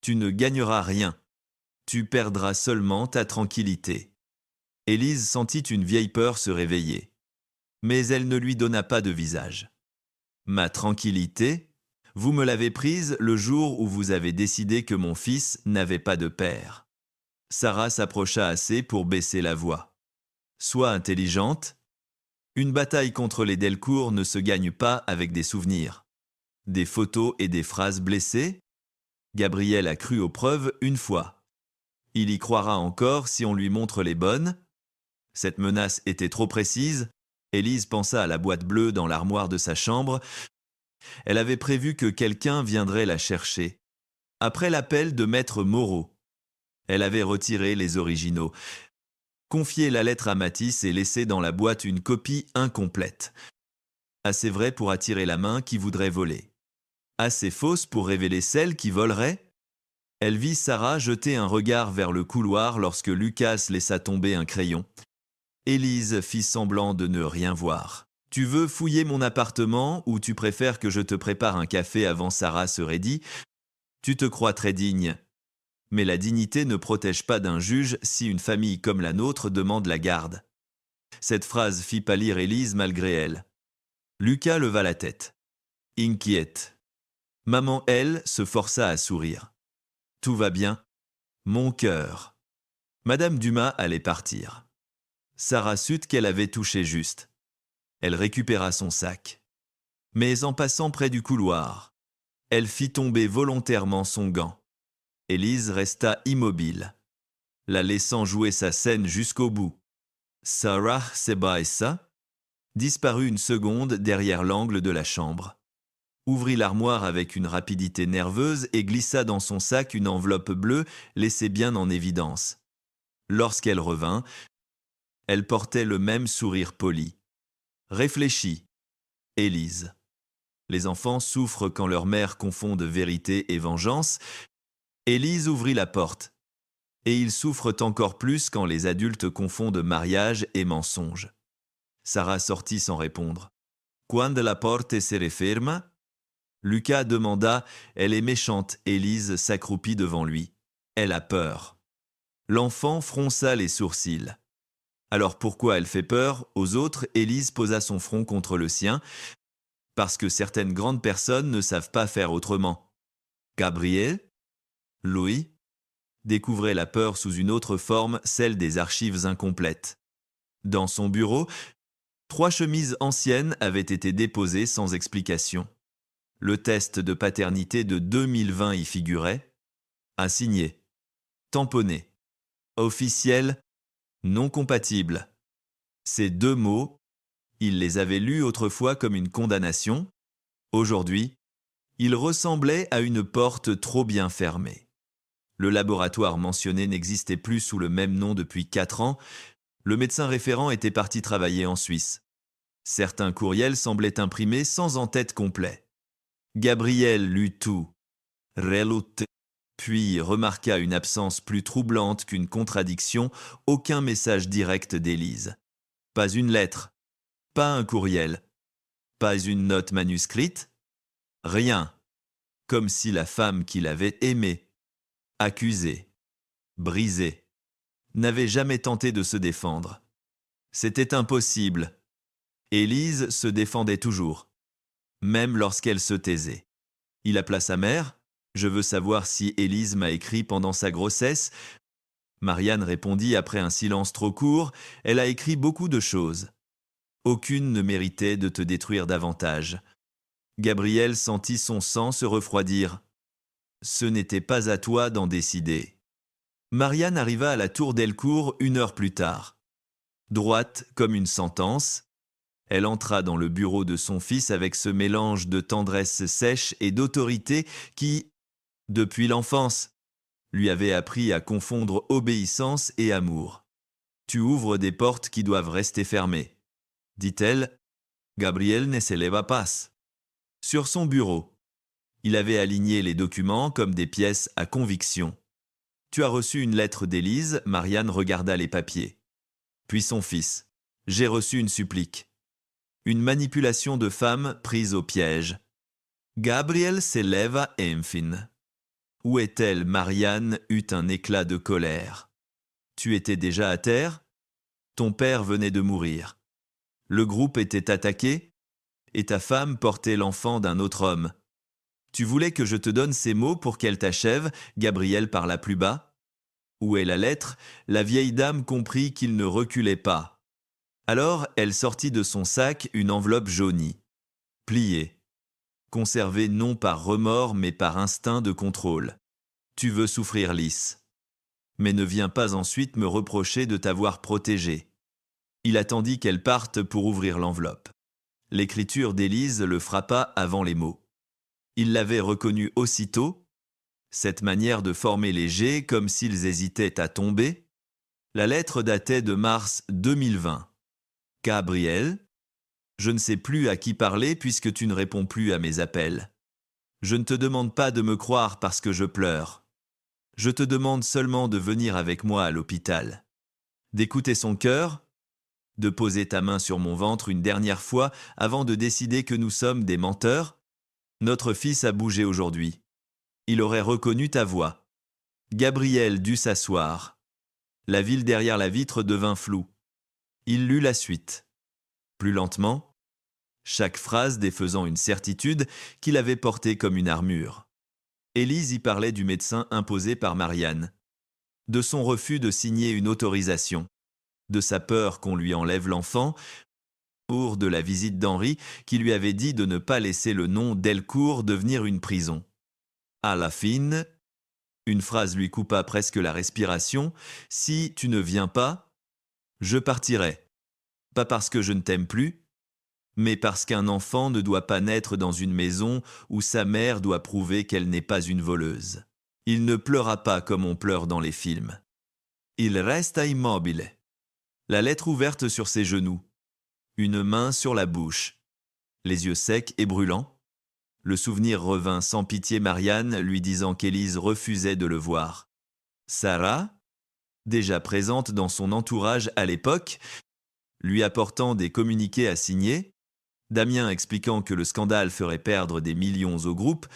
tu ne gagneras rien. Tu perdras seulement ta tranquillité. » Élise sentit une vieille peur se réveiller. Mais elle ne lui donna pas de visage. « Ma tranquillité ? Vous me l'avez prise le jour où vous avez décidé que mon fils n'avait pas de père. » Sarah s'approcha assez pour baisser la voix. « Sois intelligente. Une bataille contre les Delcourt ne se gagne pas avec des souvenirs. Des photos et des phrases blessées ? Gabriel a cru aux preuves une fois. Il y croira encore si on lui montre les bonnes. » Cette menace était trop précise. Élise pensa à la boîte bleue dans l'armoire de sa chambre. Elle avait prévu que quelqu'un viendrait la chercher. Après l'appel de Maître Moreau, elle avait retiré les originaux, confié la lettre à Matisse et laissé dans la boîte une copie incomplète. Assez vraie pour attirer la main qui voudrait voler. Assez fausse pour révéler celle qui volerait. Elle vit Sarah jeter un regard vers le couloir lorsque Lucas laissa tomber un crayon. Élise fit semblant de ne rien voir. « Tu veux fouiller mon appartement ou tu préfères que je te prépare un café avant ?» Sarah serait dit. « Tu te crois très digne. Mais la dignité ne protège pas d'un juge si une famille comme la nôtre demande la garde. » Cette phrase fit pâlir Élise malgré elle. Lucas leva la tête. Inquiète. Maman, elle, se força à sourire. « Tout va bien. Mon cœur. » Madame Dumas allait partir. Sarah sut qu'elle avait touché juste. Elle récupéra son sac. Mais en passant près du couloir, elle fit tomber volontairement son gant. Élise resta immobile, la laissant jouer sa scène jusqu'au bout. Sarah Sebaissa disparut une seconde derrière l'angle de la chambre, ouvrit l'armoire avec une rapidité nerveuse et glissa dans son sac une enveloppe bleue laissée bien en évidence. Lorsqu'elle revint, elle portait le même sourire poli. Réfléchis, Élise. Les enfants souffrent quand leur mère confond vérité et vengeance. Élise ouvrit la porte. Et ils souffrent encore plus quand les adultes confondent mariage et mensonge. Sarah sortit sans répondre. « Quando la porte se referma ?» Lucas demanda. Elle est méchante. Élise s'accroupit devant lui. Elle a peur. L'enfant fronça les sourcils. Alors pourquoi elle fait peur aux autres? Élise posa son front contre le sien. Parce que certaines grandes personnes ne savent pas faire autrement. Gabriel, Louis, découvrait la peur sous une autre forme, celle des archives incomplètes. Dans son bureau, 3 chemises anciennes avaient été déposées sans explication. Le test de paternité de 2020 y figurait. Assigné. Tamponné. Officiel. Non compatible. Ces 2 mots, il les avait lus autrefois comme une condamnation. Aujourd'hui, ils ressemblaient à une porte trop bien fermée. Le laboratoire mentionné n'existait plus sous le même nom depuis 4 ans. Le médecin référent était parti travailler en Suisse. Certains courriels semblaient imprimés sans en-tête complet. Gabriel lut tout, reluté, puis remarqua une absence plus troublante qu'une contradiction, aucun message direct d'Élise. Pas une lettre, pas un courriel, pas une note manuscrite, rien, comme si la femme qu'il avait aimée, accusée, brisée, n'avait jamais tenté de se défendre. C'était impossible. Élise se défendait toujours, même lorsqu'elle se taisait. Il appela sa mère. « Je veux savoir si Élise m'a écrit pendant sa grossesse. » Marianne répondit après un silence trop court. « Elle a écrit beaucoup de choses. Aucune ne méritait de te détruire davantage. » Gabriel sentit son sang se refroidir. Ce n'était pas à toi d'en décider. Marianne arriva à la tour Delcourt 1 heure plus tard. Droite comme une sentence, elle entra dans le bureau de son fils avec ce mélange de tendresse sèche et d'autorité qui, depuis l'enfance, lui avait appris à confondre obéissance et amour. « Tu ouvres des portes qui doivent rester fermées, » dit-elle. Gabriel ne se leva pas. Sur son bureau, il avait aligné les documents comme des pièces à conviction. « Tu as reçu une lettre d'Élise » Marianne regarda les papiers. Puis son fils. « J'ai reçu une supplique. » Une manipulation de femme prise au piège. Gabriel se leva enfin. Où est-elle? Marianne eut un éclat de colère. Tu étais déjà à terre? Ton père venait de mourir. Le groupe était attaqué et ta femme portait l'enfant d'un autre homme. Tu voulais que je te donne ces mots pour qu'elle t'achève? Gabriel parla plus bas. Où est la lettre? La vieille dame comprit qu'il ne reculait pas. Alors elle sortit de son sac une enveloppe jaunie, pliée, conservée non par remords mais par instinct de contrôle. Tu veux souffrir lisse. Mais ne viens pas ensuite me reprocher de t'avoir protégé. Il attendit qu'elle parte pour ouvrir l'enveloppe. L'écriture d'Élise le frappa avant les mots. Il l'avait reconnue aussitôt, cette manière de former les jets comme s'ils hésitaient à tomber. La lettre datait de mars 2020. Gabriel, je ne sais plus à qui parler puisque tu ne réponds plus à mes appels. Je ne te demande pas de me croire parce que je pleure. Je te demande seulement de venir avec moi à l'hôpital. D'écouter son cœur, de poser ta main sur mon ventre une dernière fois avant de décider que nous sommes des menteurs. Notre fils a bougé aujourd'hui. Il aurait reconnu ta voix. Gabriel dut s'asseoir. La ville derrière la vitre devint floue. Il lut la suite. Plus lentement, chaque phrase défaisant une certitude qu'il avait portée comme une armure. Élise y parlait du médecin imposé par Marianne, de son refus de signer une autorisation, de sa peur qu'on lui enlève l'enfant, ou de la visite d'Henri qui lui avait dit de ne pas laisser le nom Delcourt devenir une prison. À la fin, une phrase lui coupa presque la respiration. « Si tu ne viens pas, je partirai. Pas parce que je ne t'aime plus, mais parce qu'un enfant ne doit pas naître dans une maison où sa mère doit prouver qu'elle n'est pas une voleuse. Il ne pleura pas comme on pleure dans les films. Il resta immobile. La lettre ouverte sur ses genoux, une main sur la bouche, les yeux secs et brûlants. Le souvenir revint sans pitié Marianne, lui disant qu'Élise refusait de le voir. Sarah, déjà présente dans son entourage à l'époque, lui apportant des communiqués à signer, Damien expliquant que le scandale ferait perdre des millions au groupe,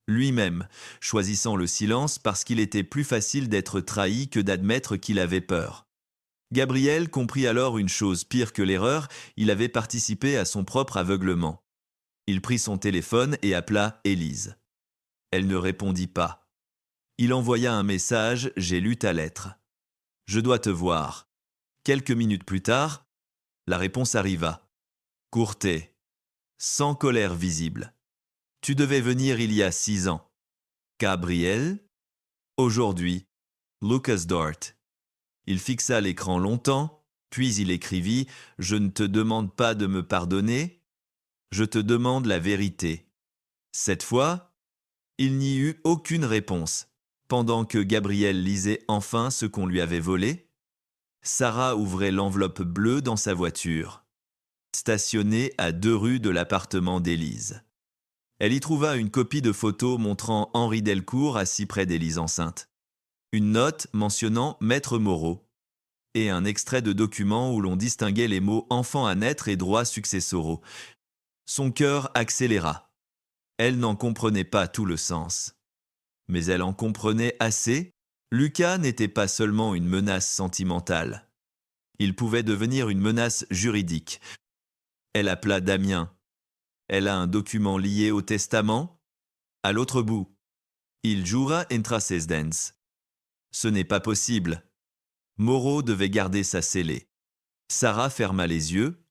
lui-même choisissant le silence parce qu'il était plus facile d'être trahi que d'admettre qu'il avait peur. Gabriel comprit alors une chose pire que l'erreur, il avait participé à son propre aveuglement. Il prit son téléphone et appela Élise. Elle ne répondit pas. Il envoya un message « J'ai lu ta lettre. Je dois te voir. » Quelques minutes plus tard, La réponse arriva. Courtet. Sans colère visible. Tu devais venir il y a 6 ans. Gabriel. Aujourd'hui. Lucas Dort. Il fixa l'écran longtemps, puis il écrivit « Je ne te demande pas de me pardonner, je te demande la vérité. » Cette fois, il n'y eut aucune réponse. Pendant que Gabriel lisait enfin ce qu'on lui avait volé, Sarah ouvrait l'enveloppe bleue dans sa voiture, stationnée à 2 rues de l'appartement d'Élise. Elle y trouva une copie de photo montrant Henri Delcourt assis près d'Élise enceinte, une note mentionnant Maître Moreau, et un extrait de document où l'on distinguait les mots « enfant à naître » et « droits successoraux ». Son cœur accéléra. Elle n'en comprenait pas tout le sens. Mais elle en comprenait assez. Lucas n'était pas seulement une menace sentimentale. Il pouvait devenir une menace juridique. Elle appela Damien. Elle a un document lié au testament. À l'autre bout, il jura intracesdens. Ce n'est pas possible. Moreau devait garder sa scellée. Sarah ferma les yeux.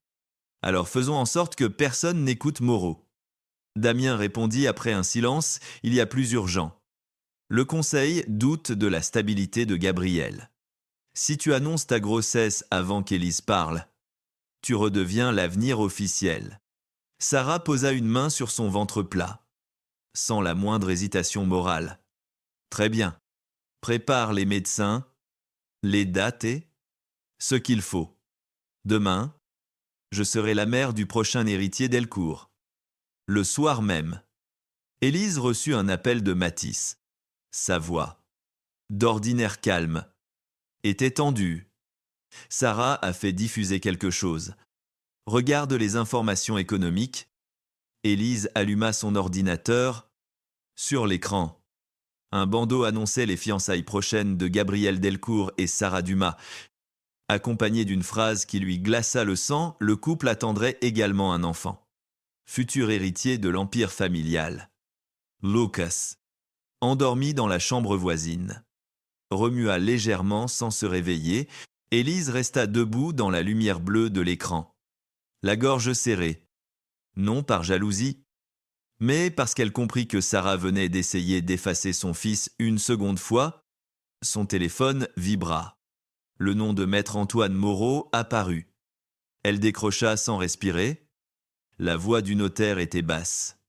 Alors faisons en sorte que personne n'écoute Moreau. Damien répondit après un silence, il y a plus urgent. Le conseil doute de la stabilité de Gabriel. Si tu annonces ta grossesse avant qu'Élise parle, tu redeviens l'avenir officiel. Sarah posa une main sur son ventre plat, sans la moindre hésitation morale. Très bien. Prépare les médecins, les dates et ce qu'il faut. Demain, je serai la mère du prochain héritier Delcourt. Le soir même, Élise reçut un appel de Matisse. Sa voix, d'ordinaire calme, était tendue. Sarah a fait diffuser quelque chose. Regarde les informations économiques. Élise alluma son ordinateur. Sur l'écran, un bandeau annonçait les fiançailles prochaines de Gabriel Delcourt et Sarah Dumas. Accompagné d'une phrase qui lui glaça le sang, le couple attendrait également un enfant, futur héritier de l'empire familial. Lucas, endormi dans la chambre voisine, remua légèrement sans se réveiller. Élise resta debout dans la lumière bleue de l'écran, la gorge serrée, non par jalousie, mais parce qu'elle comprit que Sarah venait d'essayer d'effacer son fils une seconde fois. Son téléphone vibra. Le nom de Maître Antoine Moreau apparut. Elle décrocha sans respirer. La voix du notaire était basse,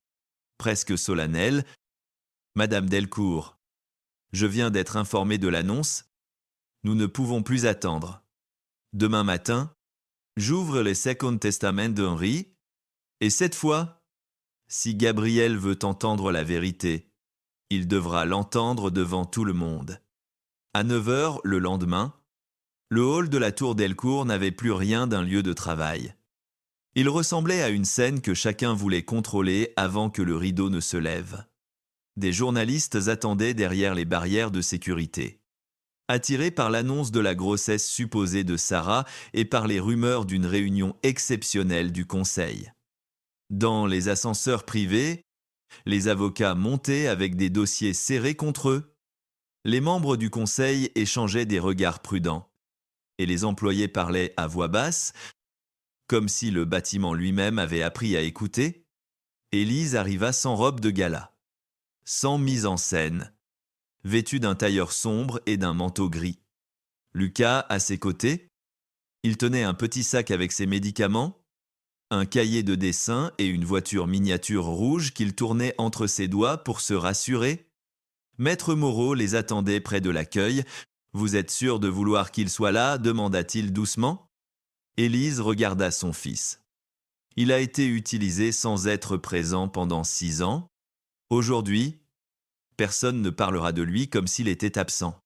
presque solennelle. « Madame Delcourt, je viens d'être informé de l'annonce. Nous ne pouvons plus attendre. Demain matin, j'ouvre les Second Testament d'Henri, et cette fois, si Gabriel veut entendre la vérité, il devra l'entendre devant tout le monde. » À 9 heures le lendemain, le hall de la tour Delcourt n'avait plus rien d'un lieu de travail. Il ressemblait à une scène que chacun voulait contrôler avant que le rideau ne se lève. Des journalistes attendaient derrière les barrières de sécurité. Attirés par l'annonce de la grossesse supposée de Sarah et par les rumeurs d'une réunion exceptionnelle du conseil. Dans les ascenseurs privés, les avocats montaient avec des dossiers serrés contre eux. Les membres du conseil échangeaient des regards prudents, et les employés parlaient à voix basse, comme si le bâtiment lui-même avait appris à écouter. Élise arriva sans robe de gala, sans mise en scène, vêtue d'un tailleur sombre et d'un manteau gris. Lucas, à ses côtés, il tenait un petit sac avec ses médicaments, un cahier de dessin et une voiture miniature rouge qu'il tournait entre ses doigts pour se rassurer. Maître Moreau les attendait près de l'accueil. « Vous êtes sûr de vouloir qu'il soit là ?» demanda-t-il doucement. Élise regarda son fils. Il a été utilisé sans être présent pendant 6 ans. Aujourd'hui, personne ne parlera de lui comme s'il était absent.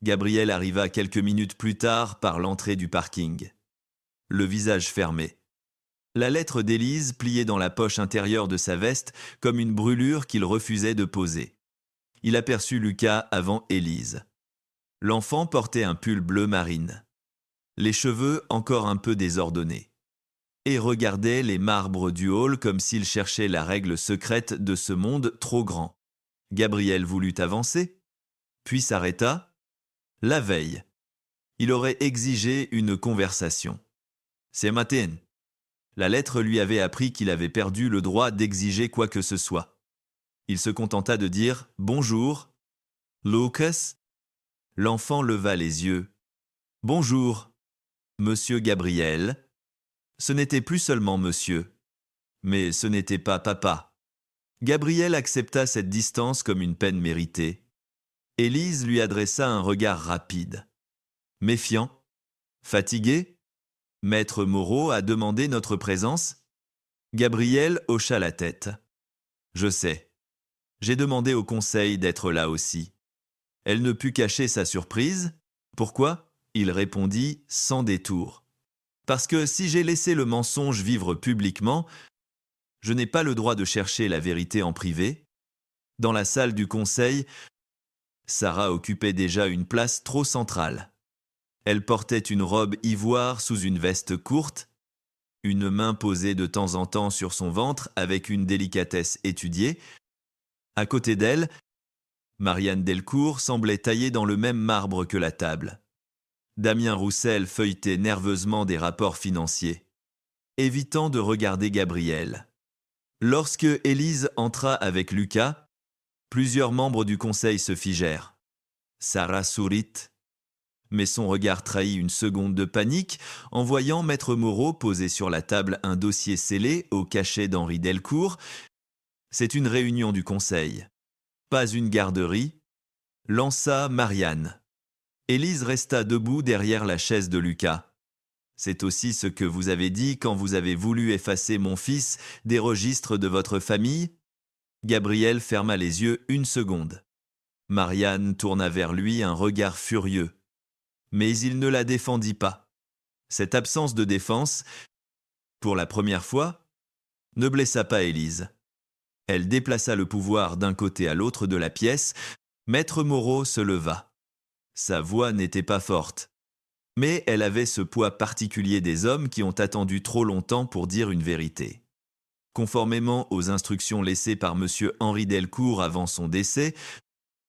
Gabriel arriva quelques minutes plus tard par l'entrée du parking, le visage fermé. La lettre d'Élise pliée dans la poche intérieure de sa veste comme une brûlure qu'il refusait de poser. Il aperçut Lucas avant Élise. L'enfant portait un pull bleu marine, les cheveux encore un peu désordonnés, et regardait les marbres du hall comme s'il cherchait la règle secrète de ce monde trop grand. Gabriel voulut avancer, puis s'arrêta. La veille, il aurait exigé une conversation. Ce matin. La lettre lui avait appris qu'il avait perdu le droit d'exiger quoi que ce soit. Il se contenta de dire « Bonjour, Lucas ». L'enfant leva les yeux. « Bonjour, Monsieur Gabriel ». Ce n'était plus seulement monsieur, mais ce n'était pas papa. Gabriel accepta cette distance comme une peine méritée. Élise lui adressa un regard rapide. Méfiant, fatigué, Maître Moreau a demandé notre présence. Gabriel hocha la tête. Je sais. J'ai demandé au conseil d'être là aussi. Elle ne put cacher sa surprise. Pourquoi ? Il répondit sans détour. Parce que si j'ai laissé le mensonge vivre publiquement, je n'ai pas le droit de chercher la vérité en privé. Dans la salle du conseil, Sarah occupait déjà une place trop centrale. Elle portait une robe ivoire sous une veste courte, une main posée de temps en temps sur son ventre avec une délicatesse étudiée. À côté d'elle, Marianne Delcourt semblait taillée dans le même marbre que la table. Damien Roussel feuilletait nerveusement des rapports financiers, évitant de regarder Gabriel. Lorsque Élise entra avec Lucas, plusieurs membres du conseil se figèrent. Sarah sourit, mais son regard trahit une seconde de panique en voyant Maître Moreau poser sur la table un dossier scellé au cachet d'Henri Delcourt. C'est une réunion du conseil, pas une garderie, lança Marianne. Élise resta debout derrière la chaise de Lucas. C'est aussi ce que vous avez dit quand vous avez voulu effacer mon fils des registres de votre famille ? Gabriel ferma les yeux une seconde. Marianne tourna vers lui un regard furieux. Mais il ne la défendit pas. Cette absence de défense, pour la première fois, ne blessa pas Élise. Elle déplaça le pouvoir d'un côté à l'autre de la pièce. Maître Moreau se leva. Sa voix n'était pas forte, mais elle avait ce poids particulier des hommes qui ont attendu trop longtemps pour dire une vérité. Conformément aux instructions laissées par M. Henri Delcourt avant son décès,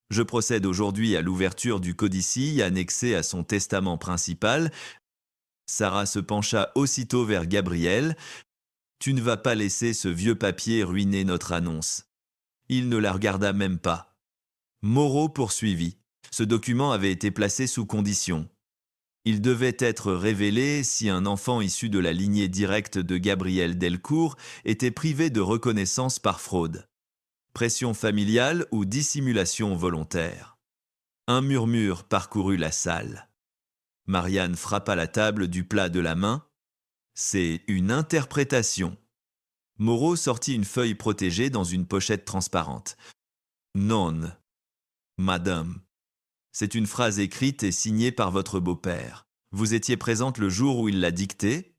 je procède aujourd'hui à l'ouverture du codicille annexé à son testament principal. Sarah se pencha aussitôt vers Gabriel. « Tu ne vas pas laisser ce vieux papier ruiner notre annonce. » Il ne la regarda même pas. Moreau poursuivit. Ce document avait été placé sous condition. Il devait être révélé si un enfant issu de la lignée directe de Gabriel Delcourt était privé de reconnaissance par fraude, pression familiale ou dissimulation volontaire. Un murmure parcourut la salle. Marianne frappa la table du plat de la main. C'est une interprétation. Moreau sortit une feuille protégée dans une pochette transparente. Non, madame. C'est une phrase écrite et signée par votre beau-père. Vous étiez présente le jour où il l'a dictée,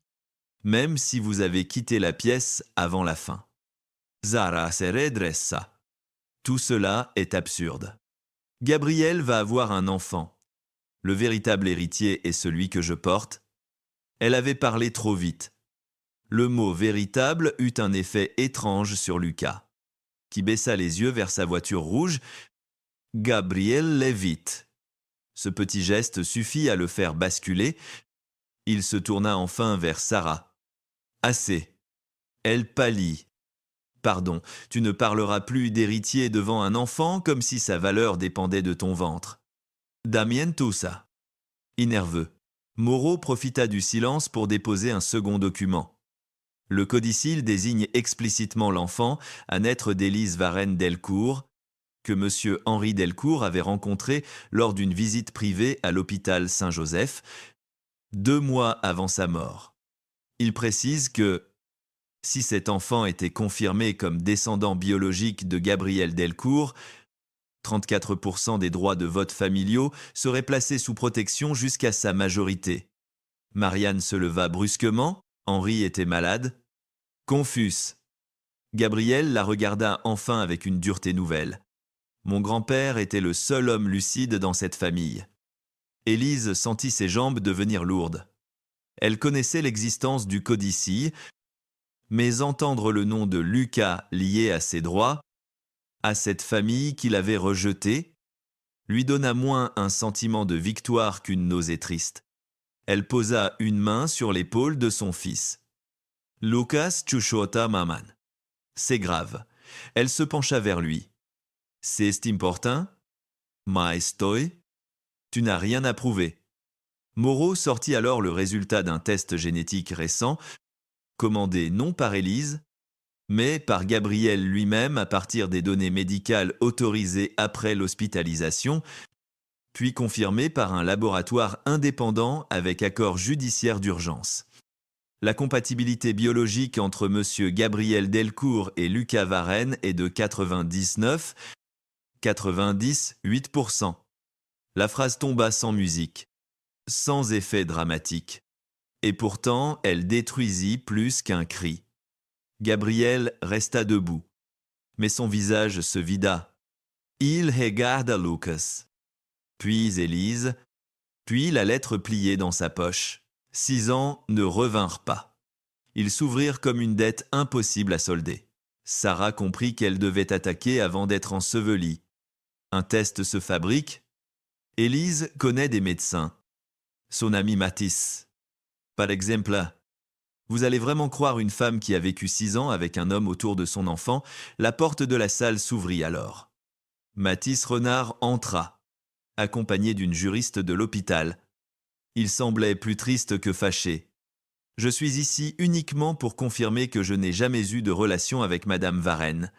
même si vous avez quitté la pièce avant la fin. Zara se redressa. Tout cela est absurde. Gabriel va avoir un enfant. Le véritable héritier est celui que je porte. Elle avait parlé trop vite. Le mot « véritable » eut un effet étrange sur Lucas, qui baissa les yeux vers sa voiture rouge. Gabriel Levitt. Ce petit geste suffit à le faire basculer. Il se tourna enfin vers Sarah. Assez. Elle pâlit. Pardon, tu ne parleras plus d'héritier devant un enfant comme si sa valeur dépendait de ton ventre. Damien Toussa. Nerveux, Moreau profita du silence pour déposer un second document. Le codicille désigne explicitement l'enfant à naître d'Élise Varenne Delcourt, que M. Henri Delcourt avait rencontré lors d'une visite privée à l'hôpital Saint-Joseph, 2 mois avant sa mort. Il précise que, si cet enfant était confirmé comme descendant biologique de Gabriel Delcourt, 34% des droits de vote familiaux seraient placés sous protection jusqu'à sa majorité. Marianne se leva brusquement, Henri était malade. Confus. Gabriel la regarda enfin avec une dureté nouvelle. Mon grand-père était le seul homme lucide dans cette famille. Élise sentit ses jambes devenir lourdes. Elle connaissait l'existence du codicille, mais entendre le nom de Lucas lié à ses droits, à cette famille qu'il avait rejetée, lui donna moins un sentiment de victoire qu'une nausée triste. Elle posa une main sur l'épaule de son fils. Lucas chuchota maman. C'est grave. Elle se pencha vers lui. C'est important? Ma estoy? Tu n'as rien à prouver. Moreau sortit alors le résultat d'un test génétique récent, commandé non par Élise, mais par Gabriel lui-même à partir des données médicales autorisées après l'hospitalisation, puis confirmé par un laboratoire indépendant avec accord judiciaire d'urgence. La compatibilité biologique entre M. Gabriel Delcourt et Lucas Varenne est de 98%. La phrase tomba sans musique, sans effet dramatique. Et pourtant, elle détruisit plus qu'un cri. Gabriel resta debout, mais son visage se vida. Il regarda Lucas. Puis Élise, puis la lettre pliée dans sa poche. 6 ans ne revinrent pas. Ils s'ouvrirent comme une dette impossible à solder. Sarah comprit qu'elle devait attaquer avant d'être ensevelie. Un test se fabrique. Élise connaît des médecins. Son ami Matisse. Par exemple, vous allez vraiment croire une femme qui a vécu 6 ans avec un homme autour de son enfant? La porte de la salle s'ouvrit alors. Matisse Renard entra, accompagné d'une juriste de l'hôpital. Il semblait plus triste que fâché. Je suis ici uniquement pour confirmer que je n'ai jamais eu de relation avec Madame Varenne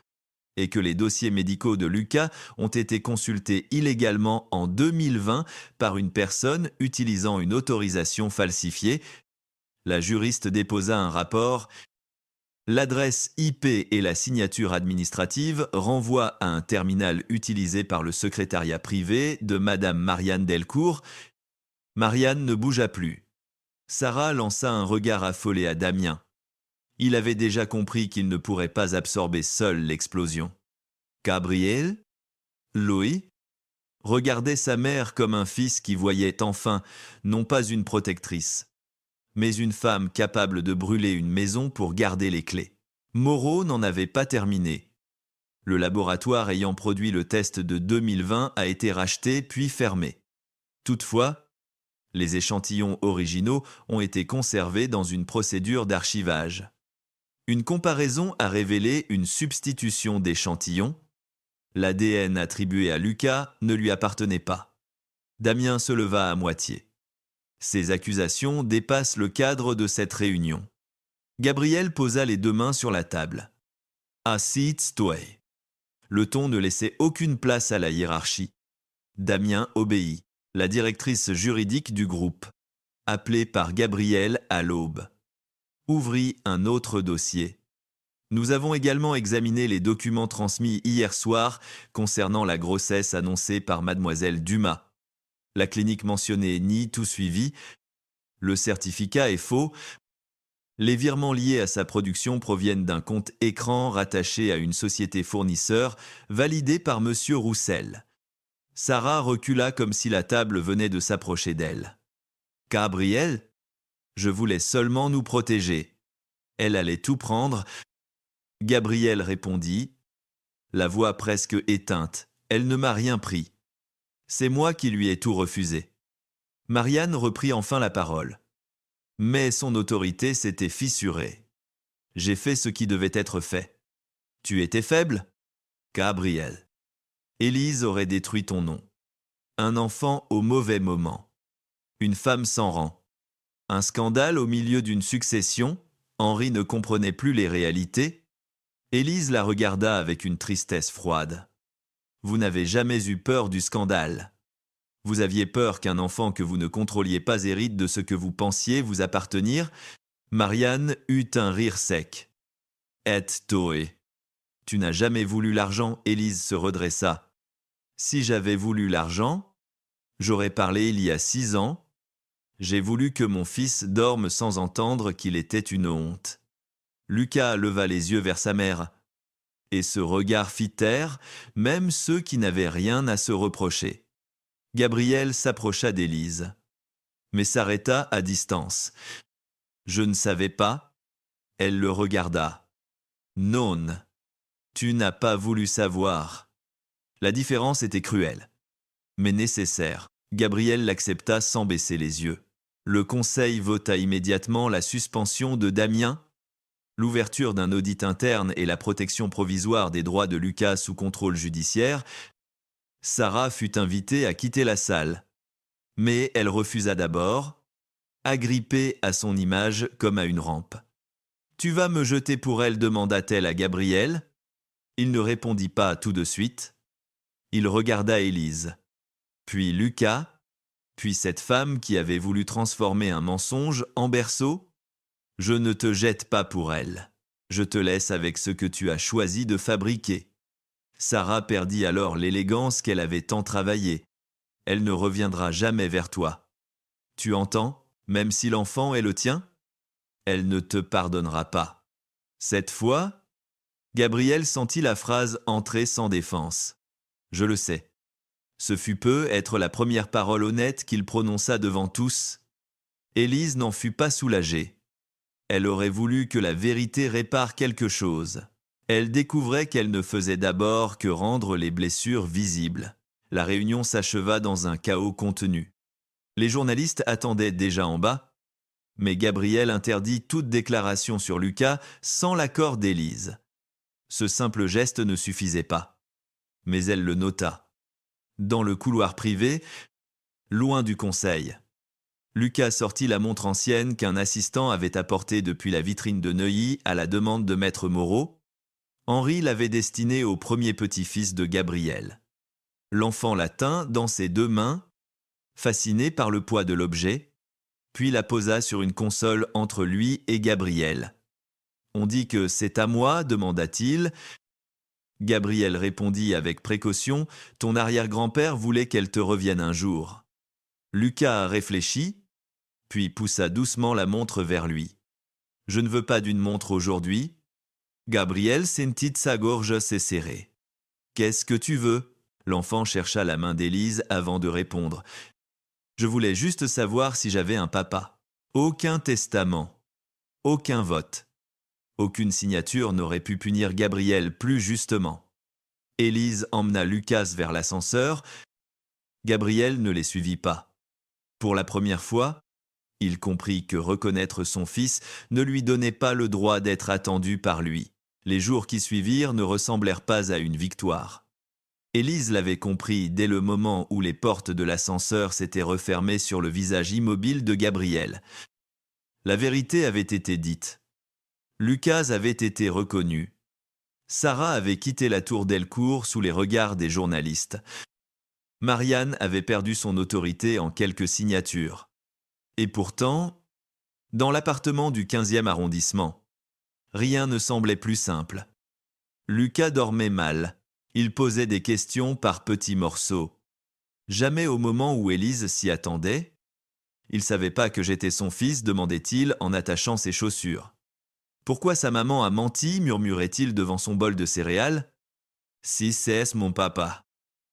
et que les dossiers médicaux de Lucas ont été consultés illégalement en 2020 par une personne utilisant une autorisation falsifiée. La juriste déposa un rapport. L'adresse IP et la signature administrative renvoient à un terminal utilisé par le secrétariat privé de Madame Marianne Delcourt. Marianne ne bougea plus. Sarah lança un regard affolé à Damien. Il avait déjà compris qu'il ne pourrait pas absorber seul l'explosion. Gabriel, Louis, regardait sa mère comme un fils qui voyait enfin non pas une protectrice, mais une femme capable de brûler une maison pour garder les clés. Moreau n'en avait pas terminé. Le laboratoire ayant produit le test de 2020 a été racheté puis fermé. Toutefois, les échantillons originaux ont été conservés dans une procédure d'archivage. Une comparaison a révélé une substitution d'échantillons. L'ADN attribué à Lucas ne lui appartenait pas. Damien se leva à moitié. Ces accusations dépassent le cadre de cette réunion. Gabriel posa les 2 mains sur la table. Assis-toi. Le ton ne laissait aucune place à la hiérarchie. Damien obéit. La directrice juridique du groupe, appelée par Gabriel à l'aube, ouvrit un autre dossier. Nous avons également examiné les documents transmis hier soir concernant la grossesse annoncée par mademoiselle Dumas. La clinique mentionnée nie tout suivi. Le certificat est faux. Les virements liés à sa production proviennent d'un compte écran rattaché à une société fournisseur validée par M. Roussel. Sarah recula comme si la table venait de s'approcher d'elle. « Gabriel, je voulais seulement nous protéger. » Elle allait tout prendre. Gabriel répondit, la voix presque éteinte. « Elle ne m'a rien pris. C'est moi qui lui ai tout refusé. » Marianne reprit enfin la parole. Mais son autorité s'était fissurée. « J'ai fait ce qui devait être fait. Tu étais faible? » Gabriel. Élise aurait détruit ton nom. Un enfant au mauvais moment. Une femme sans rang. Un scandale au milieu d'une succession. Henri ne comprenait plus les réalités. Élise la regarda avec une tristesse froide. Vous n'avez jamais eu peur du scandale. Vous aviez peur qu'un enfant que vous ne contrôliez pas hérite de ce que vous pensiez vous appartenir. Marianne eut un rire sec. Et toi. Tu n'as jamais voulu l'argent, Élise se redressa. Si j'avais voulu l'argent, j'aurais parlé il y a 6 ans. J'ai voulu que mon fils dorme sans entendre qu'il était une honte. Lucas leva les yeux vers sa mère. Et ce regard fit taire même ceux qui n'avaient rien à se reprocher. Gabriel s'approcha d'Élise, mais s'arrêta à distance. Je ne savais pas. Elle le regarda. Non, tu n'as pas voulu savoir. La différence était cruelle, mais nécessaire. Gabriel l'accepta sans baisser les yeux. Le conseil vota immédiatement la suspension de Damien, l'ouverture d'un audit interne et la protection provisoire des droits de Lucas sous contrôle judiciaire. Sarah fut invitée à quitter la salle, mais elle refusa d'abord, agrippée à son image comme à une rampe. « Tu vas me jeter pour elle ?» demanda-t-elle à Gabriel. Il ne répondit pas tout de suite. Il regarda Élise, puis Lucas, puis cette femme qui avait voulu transformer un mensonge en berceau. « Je ne te jette pas pour elle. Je te laisse avec ce que tu as choisi de fabriquer. » Sarah perdit alors l'élégance qu'elle avait tant travaillée. Elle ne reviendra jamais vers toi. Tu entends, même si l'enfant est le tien? Elle ne te pardonnera pas. Cette fois, Gabriel sentit la phrase entrer sans défense. Je le sais. Ce fut peu être la première parole honnête qu'il prononça devant tous. Élise n'en fut pas soulagée. Elle aurait voulu que la vérité répare quelque chose. Elle découvrait qu'elle ne faisait d'abord que rendre les blessures visibles. La réunion s'acheva dans un chaos contenu. Les journalistes attendaient déjà en bas, mais Gabriel interdit toute déclaration sur Lucas sans l'accord d'Élise. Ce simple geste ne suffisait pas, mais elle le nota. Dans le couloir privé, loin du conseil, Lucas sortit la montre ancienne qu'un assistant avait apportée depuis la vitrine de Neuilly à la demande de Maître Moreau. Henri l'avait destinée au premier petit-fils de Gabriel. L'enfant la tint dans ses deux mains, fasciné par le poids de l'objet, puis la posa sur une console entre lui et Gabriel. « On dit que c'est à moi ?» demanda-t-il. Gabriel répondit avec précaution « Ton arrière-grand-père voulait qu'elle te revienne un jour. » Lucas réfléchit, puis poussa doucement la montre vers lui. « Je ne veux pas d'une montre aujourd'hui. » Gabriel sentit sa gorge se serrer. « Qu'est-ce que tu veux ?» L'enfant chercha la main d'Élise avant de répondre. « Je voulais juste savoir si j'avais un papa. Aucun testament, aucun vote. Aucune signature n'aurait pu punir Gabriel plus justement. » Élise emmena Lucas vers l'ascenseur. Gabriel ne les suivit pas. Pour la première fois, il comprit que reconnaître son fils ne lui donnait pas le droit d'être attendu par lui. Les jours qui suivirent ne ressemblèrent pas à une victoire. Élise l'avait compris dès le moment où les portes de l'ascenseur s'étaient refermées sur le visage immobile de Gabriel. La vérité avait été dite. Lucas avait été reconnu. Sarah avait quitté la tour Delcourt sous les regards des journalistes. Marianne avait perdu son autorité en quelques signatures. Et pourtant, dans l'appartement du 15e arrondissement, rien ne semblait plus simple. Lucas dormait mal. Il posait des questions par petits morceaux. Jamais au moment où Élise s'y attendait. « Il savait pas que j'étais son fils ?» demandait-il en attachant ses chaussures. « Pourquoi sa maman a menti ?» murmurait-il devant son bol de céréales. « Si c'est mon papa.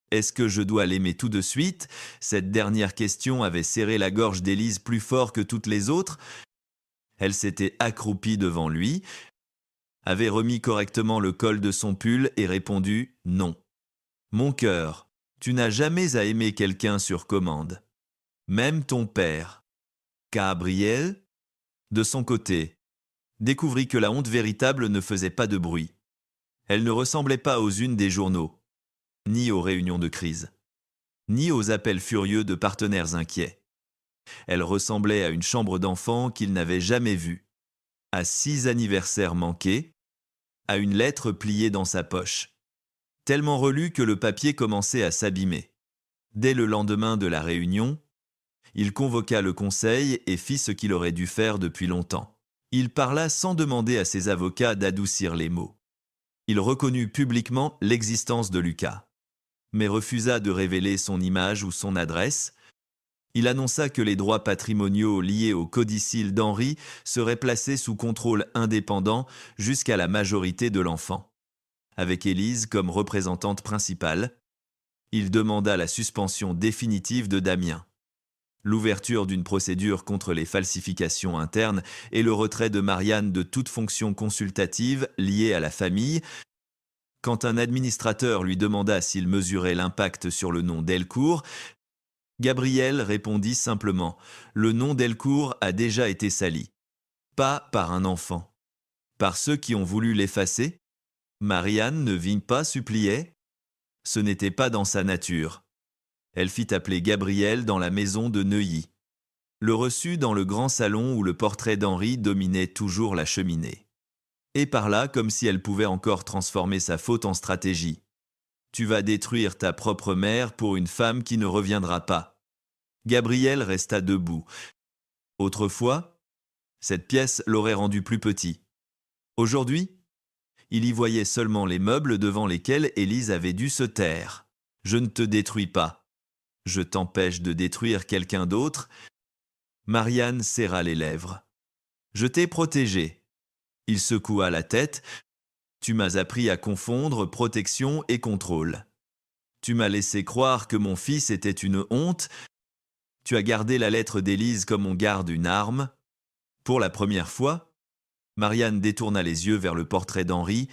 Est-ce que je dois l'aimer tout de suite ?» Cette dernière question avait serré la gorge d'Élise plus fort que toutes les autres. Elle s'était accroupie devant lui, avait remis correctement le col de son pull et répondu « Non. Mon cœur, tu n'as jamais à aimer quelqu'un sur commande. Même ton père. » Gabriel, de son côté, découvrit que la honte véritable ne faisait pas de bruit. Elle ne ressemblait pas aux unes des journaux, ni aux réunions de crise, ni aux appels furieux de partenaires inquiets. Elle ressemblait à une chambre d'enfant qu'il n'avait jamais vue, à 6 anniversaires manqués, à une lettre pliée dans sa poche, tellement relue que le papier commençait à s'abîmer. Dès le lendemain de la réunion, il convoqua le conseil et fit ce qu'il aurait dû faire depuis longtemps. Il parla sans demander à ses avocats d'adoucir les mots. Il reconnut publiquement l'existence de Lucas, mais refusa de révéler son image ou son adresse. Il annonça que les droits patrimoniaux liés au codicille d'Henri seraient placés sous contrôle indépendant jusqu'à la majorité de l'enfant. Avec Élise comme représentante principale, il demanda la suspension définitive de Damien, l'ouverture d'une procédure contre les falsifications internes et le retrait de Marianne de toute fonction consultative liée à la famille. Quand un administrateur lui demanda s'il mesurait l'impact sur le nom Delcourt, Gabriel répondit simplement. Le nom Delcourt a déjà été sali. Pas par un enfant. Par ceux qui ont voulu l'effacer? Marianne ne vint pas supplier? Ce n'était pas dans sa nature. Elle fit appeler Gabriel dans la maison de Neuilly. Le reçut dans le grand salon où le portrait d'Henri dominait toujours la cheminée. Et parla comme si elle pouvait encore transformer sa faute en stratégie. Tu vas détruire ta propre mère pour une femme qui ne reviendra pas. Gabriel resta debout. Autrefois, cette pièce l'aurait rendu plus petit. Aujourd'hui, il y voyait seulement les meubles devant lesquels Élise avait dû se taire. Je ne te détruis pas. Je t'empêche de détruire quelqu'un d'autre. Marianne serra les lèvres. Je t'ai protégé. Il secoua la tête. Tu m'as appris à confondre protection et contrôle. Tu m'as laissé croire que mon fils était une honte. Tu as gardé la lettre d'Élise comme on garde une arme. Pour la première fois, Marianne détourna les yeux vers le portrait d'Henri.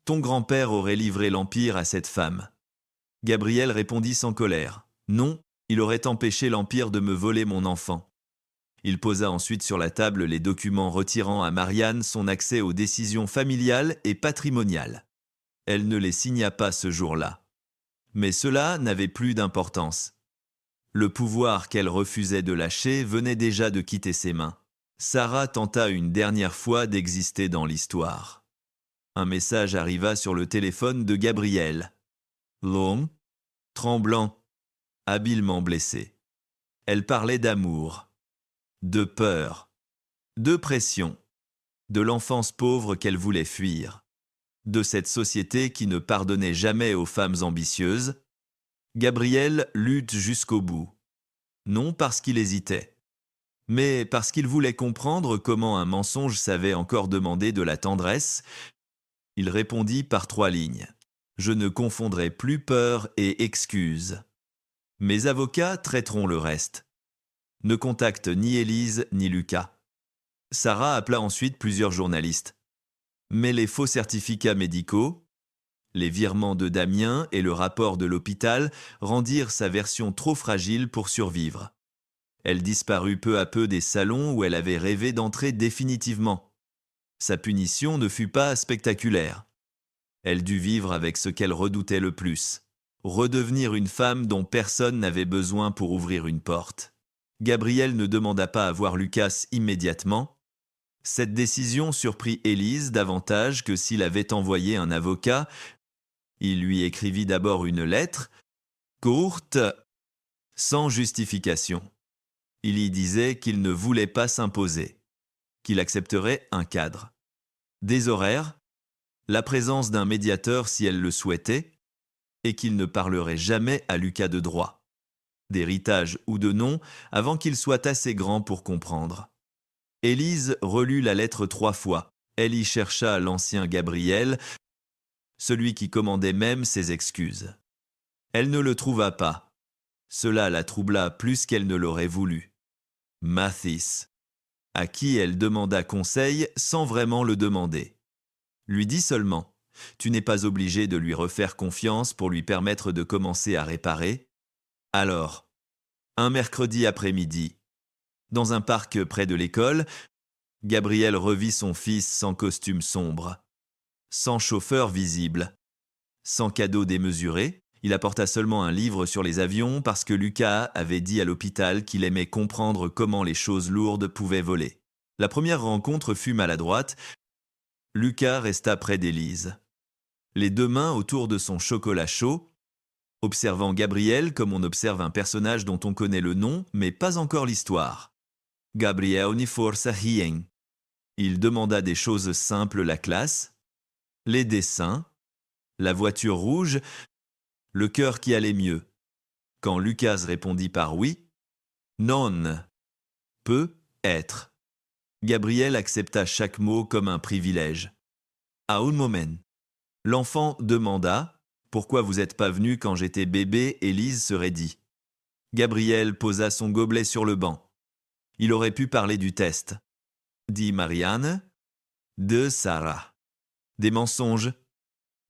Ton grand-père aurait livré l'Empire à cette femme. Gabriel répondit sans colère. Non, il aurait empêché l'Empire de me voler mon enfant. Il posa ensuite sur la table les documents retirant à Marianne son accès aux décisions familiales et patrimoniales. Elle ne les signa pas ce jour-là. Mais cela n'avait plus d'importance. Le pouvoir qu'elle refusait de lâcher venait déjà de quitter ses mains. Sarah tenta une dernière fois d'exister dans l'histoire. Un message arriva sur le téléphone de Gabriel. Long, tremblant, habilement blessé. Elle parlait d'amour, de peur, de pression, de l'enfance pauvre qu'elle voulait fuir, de cette société qui ne pardonnait jamais aux femmes ambitieuses. Gabriel lutte jusqu'au bout. Non parce qu'il hésitait, mais parce qu'il voulait comprendre comment un mensonge savait encore demander de la tendresse. Il répondit par 3 lignes. Je ne confondrai plus peur et excuse. Mes avocats traiteront le reste. Ne contacte ni Élise ni Lucas. Sarah appela ensuite plusieurs journalistes. Mais les faux certificats médicaux, les virements de Damien et le rapport de l'hôpital rendirent sa version trop fragile pour survivre. Elle disparut peu à peu des salons où elle avait rêvé d'entrer définitivement. Sa punition ne fut pas spectaculaire. Elle dut vivre avec ce qu'elle redoutait le plus, redevenir une femme dont personne n'avait besoin pour ouvrir une porte. Gabriel ne demanda pas à voir Lucas immédiatement. Cette décision surprit Élise davantage que s'il avait envoyé un avocat. Il lui écrivit d'abord une lettre, courte, sans justification. Il y disait qu'il ne voulait pas s'imposer, qu'il accepterait un cadre, des horaires, la présence d'un médiateur si elle le souhaitait, et qu'il ne parlerait jamais à Lucas de droit, d'héritage ou de nom, avant qu'il soit assez grand pour comprendre. Élise relut la lettre 3 fois. Elle y chercha l'ancien Gabriel, celui qui commandait même ses excuses. Elle ne le trouva pas. Cela la troubla plus qu'elle ne l'aurait voulu. Mathis, à qui elle demanda conseil sans vraiment le demander. Lui dit seulement « Tu n'es pas obligé de lui refaire confiance pour lui permettre de commencer à réparer. » Alors, un mercredi après-midi, dans un parc près de l'école, Gabriel revit son fils sans costume sombre, sans chauffeur visible, sans cadeau démesuré. Il apporta seulement un livre sur les avions parce que Lucas avait dit à l'hôpital qu'il aimait comprendre comment les choses lourdes pouvaient voler. La première rencontre fut maladroite. Lucas resta près d'Élise, les 2 mains autour de son chocolat chaud, observant Gabriel comme on observe un personnage dont on connaît le nom mais pas encore l'histoire. Gabriel ni forza rien. Il demanda des choses simples, la classe, les dessins, la voiture rouge, le cœur qui allait mieux. Quand Lucas répondit par oui, non, peut être. Gabriel accepta chaque mot comme un privilège. À un moment, l'enfant demanda « Pourquoi vous n'êtes pas venu quand j'étais bébé ?» Élise serait dit. Gabriel posa son gobelet sur le banc. Il aurait pu parler du test. Dit Marianne, de Sarah. Des mensonges.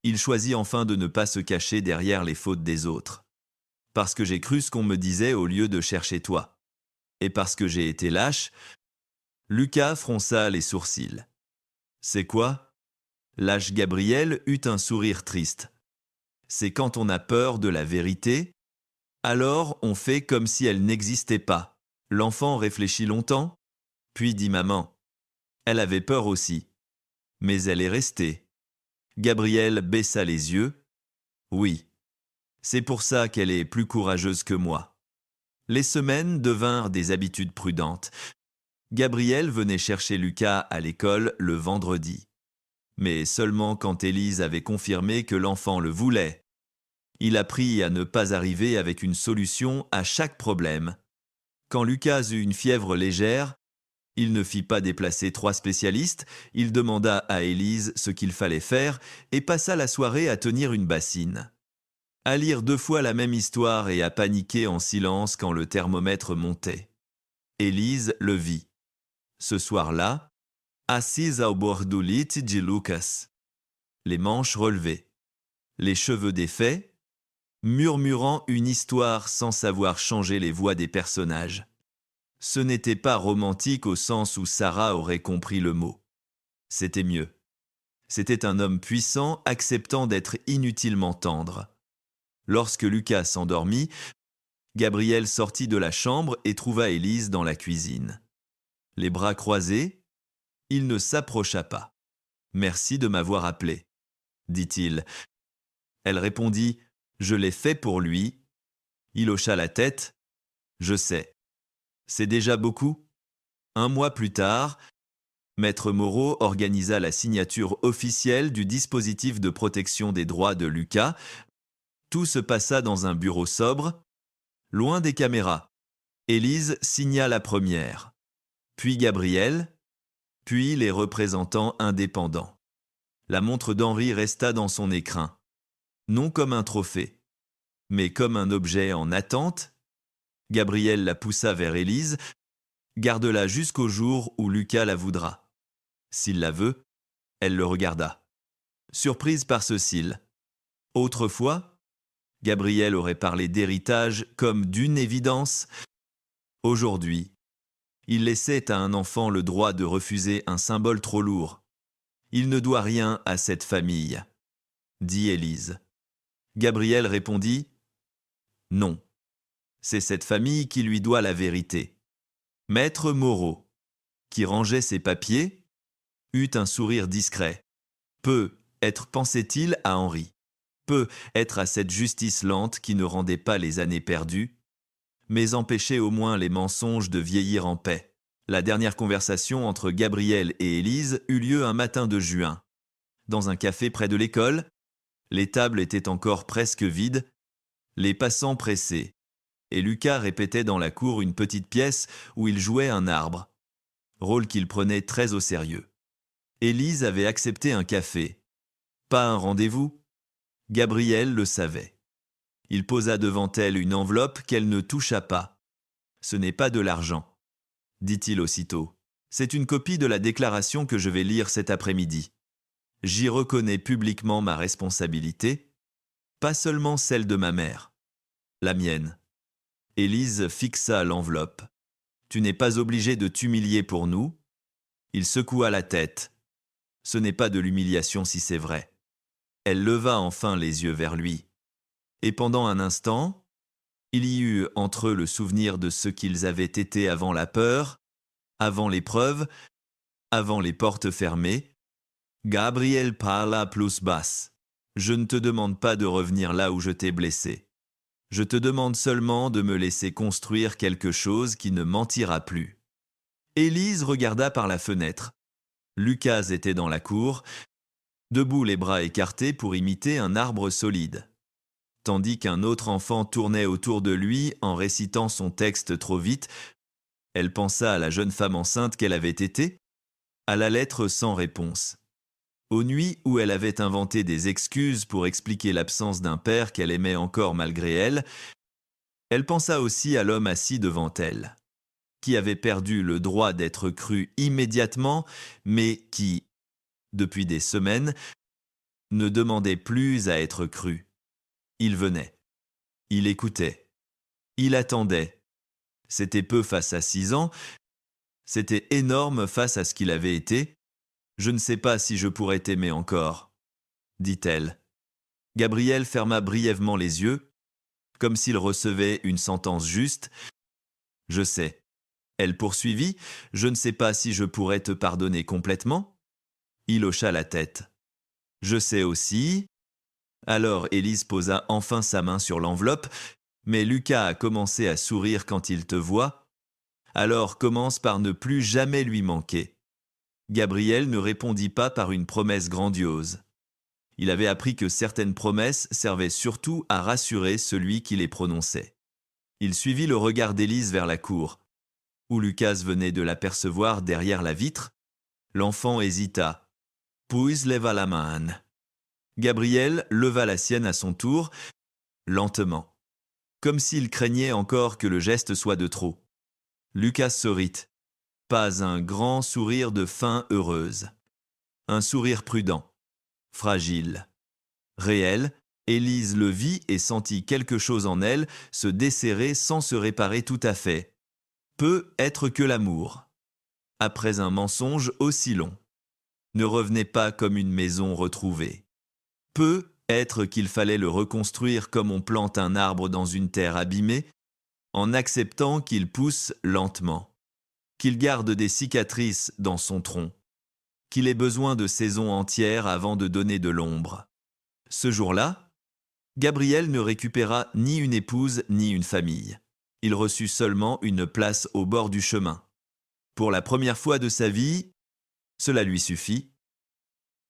Il choisit enfin de ne pas se cacher derrière les fautes des autres. Parce que j'ai cru ce qu'on me disait au lieu de chercher toi. Et parce que j'ai été lâche, Lucas fronça les sourcils. C'est quoi? Lâche Gabriel eut un sourire triste. C'est quand on a peur de la vérité, alors on fait comme si elle n'existait pas. L'enfant réfléchit longtemps, puis dit maman. Elle avait peur aussi, mais elle est restée. Gabriel baissa les yeux. Oui, c'est pour ça qu'elle est plus courageuse que moi. Les semaines devinrent des habitudes prudentes. Gabriel venait chercher Lucas à l'école le vendredi. Mais seulement quand Élise avait confirmé que l'enfant le voulait. Il apprit à ne pas arriver avec une solution à chaque problème. Quand Lucas eut une fièvre légère, il ne fit pas déplacer 3 spécialistes, il demanda à Élise ce qu'il fallait faire et passa la soirée à tenir une bassine. À lire 2 fois la même histoire et à paniquer en silence quand le thermomètre montait. Élise le vit. Ce soir-là, assise au bord du lit de Lucas, les manches relevées, les cheveux défaits, murmurant une histoire sans savoir changer les voix des personnages. Ce n'était pas romantique au sens où Sarah aurait compris le mot. C'était mieux. C'était un homme puissant acceptant d'être inutilement tendre. Lorsque Lucas s'endormit, Gabriel sortit de la chambre et trouva Élise dans la cuisine. Les bras croisés, il ne s'approcha pas. « Merci de m'avoir appelé », dit-il. Elle répondit « Je l'ai fait pour lui ». Il hocha la tête. « Je sais. C'est déjà beaucoup ?» 1 mois plus tard, Maître Moreau organisa la signature officielle du dispositif de protection des droits de Lucas. Tout se passa dans un bureau sobre, loin des caméras. Élise signa la première, puis Gabriel, puis les représentants indépendants. La montre d'Henri resta dans son écrin, non comme un trophée, mais comme un objet en attente. Gabriel la poussa vers Élise. Garde-la jusqu'au jour où Lucas la voudra. S'il la veut, elle le regarda, surprise par ce cil. Autrefois, Gabriel aurait parlé d'héritage comme d'une évidence. Aujourd'hui, il laissait à un enfant le droit de refuser un symbole trop lourd. Il ne doit rien à cette famille, dit Élise. Gabriel répondit « Non, c'est cette famille qui lui doit la vérité. » Maître Moreau, qui rangeait ses papiers, eut un sourire discret. Peu être pensait-il à Henri. Peu être à cette justice lente qui ne rendait pas les années perdues, mais empêchait au moins les mensonges de vieillir en paix. La dernière conversation entre Gabriel et Élise eut lieu un matin de juin. Dans un café près de l'école, les tables étaient encore presque vides, les passants pressés, et Lucas répétait dans la cour une petite pièce où il jouait un arbre, rôle qu'il prenait très au sérieux. Élise avait accepté un café. Pas un rendez-vous. Gabriel le savait. Il posa devant elle une enveloppe qu'elle ne toucha pas. « Ce n'est pas de l'argent », dit-il aussitôt. « C'est une copie de la déclaration que je vais lire cet après-midi. J'y reconnais publiquement ma responsabilité, pas seulement celle de ma mère, la mienne. » Élise fixa l'enveloppe. « Tu n'es pas obligé de t'humilier pour nous. » Il secoua la tête. « Ce n'est pas de l'humiliation si c'est vrai. » Elle leva enfin les yeux vers lui. Et pendant un instant, il y eut entre eux le souvenir de ce qu'ils avaient été avant la peur, avant l'épreuve, avant les portes fermées. Gabriel parla plus basse. « Je ne te demande pas de revenir là où je t'ai blessé. Je te demande seulement de me laisser construire quelque chose qui ne mentira plus. » Élise regarda par la fenêtre. Lucas était dans la cour, debout les bras écartés pour imiter un arbre solide. Tandis qu'un autre enfant tournait autour de lui en récitant son texte trop vite, elle pensa à la jeune femme enceinte qu'elle avait été, à la lettre sans réponse. Aux nuits où elle avait inventé des excuses pour expliquer l'absence d'un père qu'elle aimait encore malgré elle, elle pensa aussi à l'homme assis devant elle, qui avait perdu le droit d'être cru immédiatement, mais qui, depuis des semaines, ne demandait plus à être cru. Il venait. Il écoutait. Il attendait. C'était peu face à 6 ans. C'était énorme face à ce qu'il avait été. Je ne sais pas si je pourrais t'aimer encore, dit-elle. Gabriel ferma brièvement les yeux, comme s'il recevait une sentence juste. Je sais. Elle poursuivit. Je ne sais pas si je pourrais te pardonner complètement. Il hocha la tête. Je sais aussi. Alors Élise posa enfin sa main sur l'enveloppe, mais Lucas a commencé à sourire quand il te voit. Alors commence par ne plus jamais lui manquer. Gabriel ne répondit pas par une promesse grandiose. Il avait appris que certaines promesses servaient surtout à rassurer celui qui les prononçait. Il suivit le regard d'Élise vers la cour, où Lucas venait de l'apercevoir derrière la vitre. L'enfant hésita, puis leva la main. Gabriel leva la sienne à son tour, lentement, comme s'il craignait encore que le geste soit de trop. Lucas sourit, pas un grand sourire de fin heureuse, un sourire prudent, fragile, réel. Élise le vit et sentit quelque chose en elle se desserrer sans se réparer tout à fait. Peut être que l'amour, après un mensonge aussi long, ne revenait pas comme une maison retrouvée. Peut être qu'il fallait le reconstruire comme on plante un arbre dans une terre abîmée, en acceptant qu'il pousse lentement, qu'il garde des cicatrices dans son tronc, qu'il ait besoin de saisons entières avant de donner de l'ombre. Ce jour-là, Gabriel ne récupéra ni une épouse ni une famille. Il reçut seulement une place au bord du chemin. Pour la première fois de sa vie, cela lui suffit.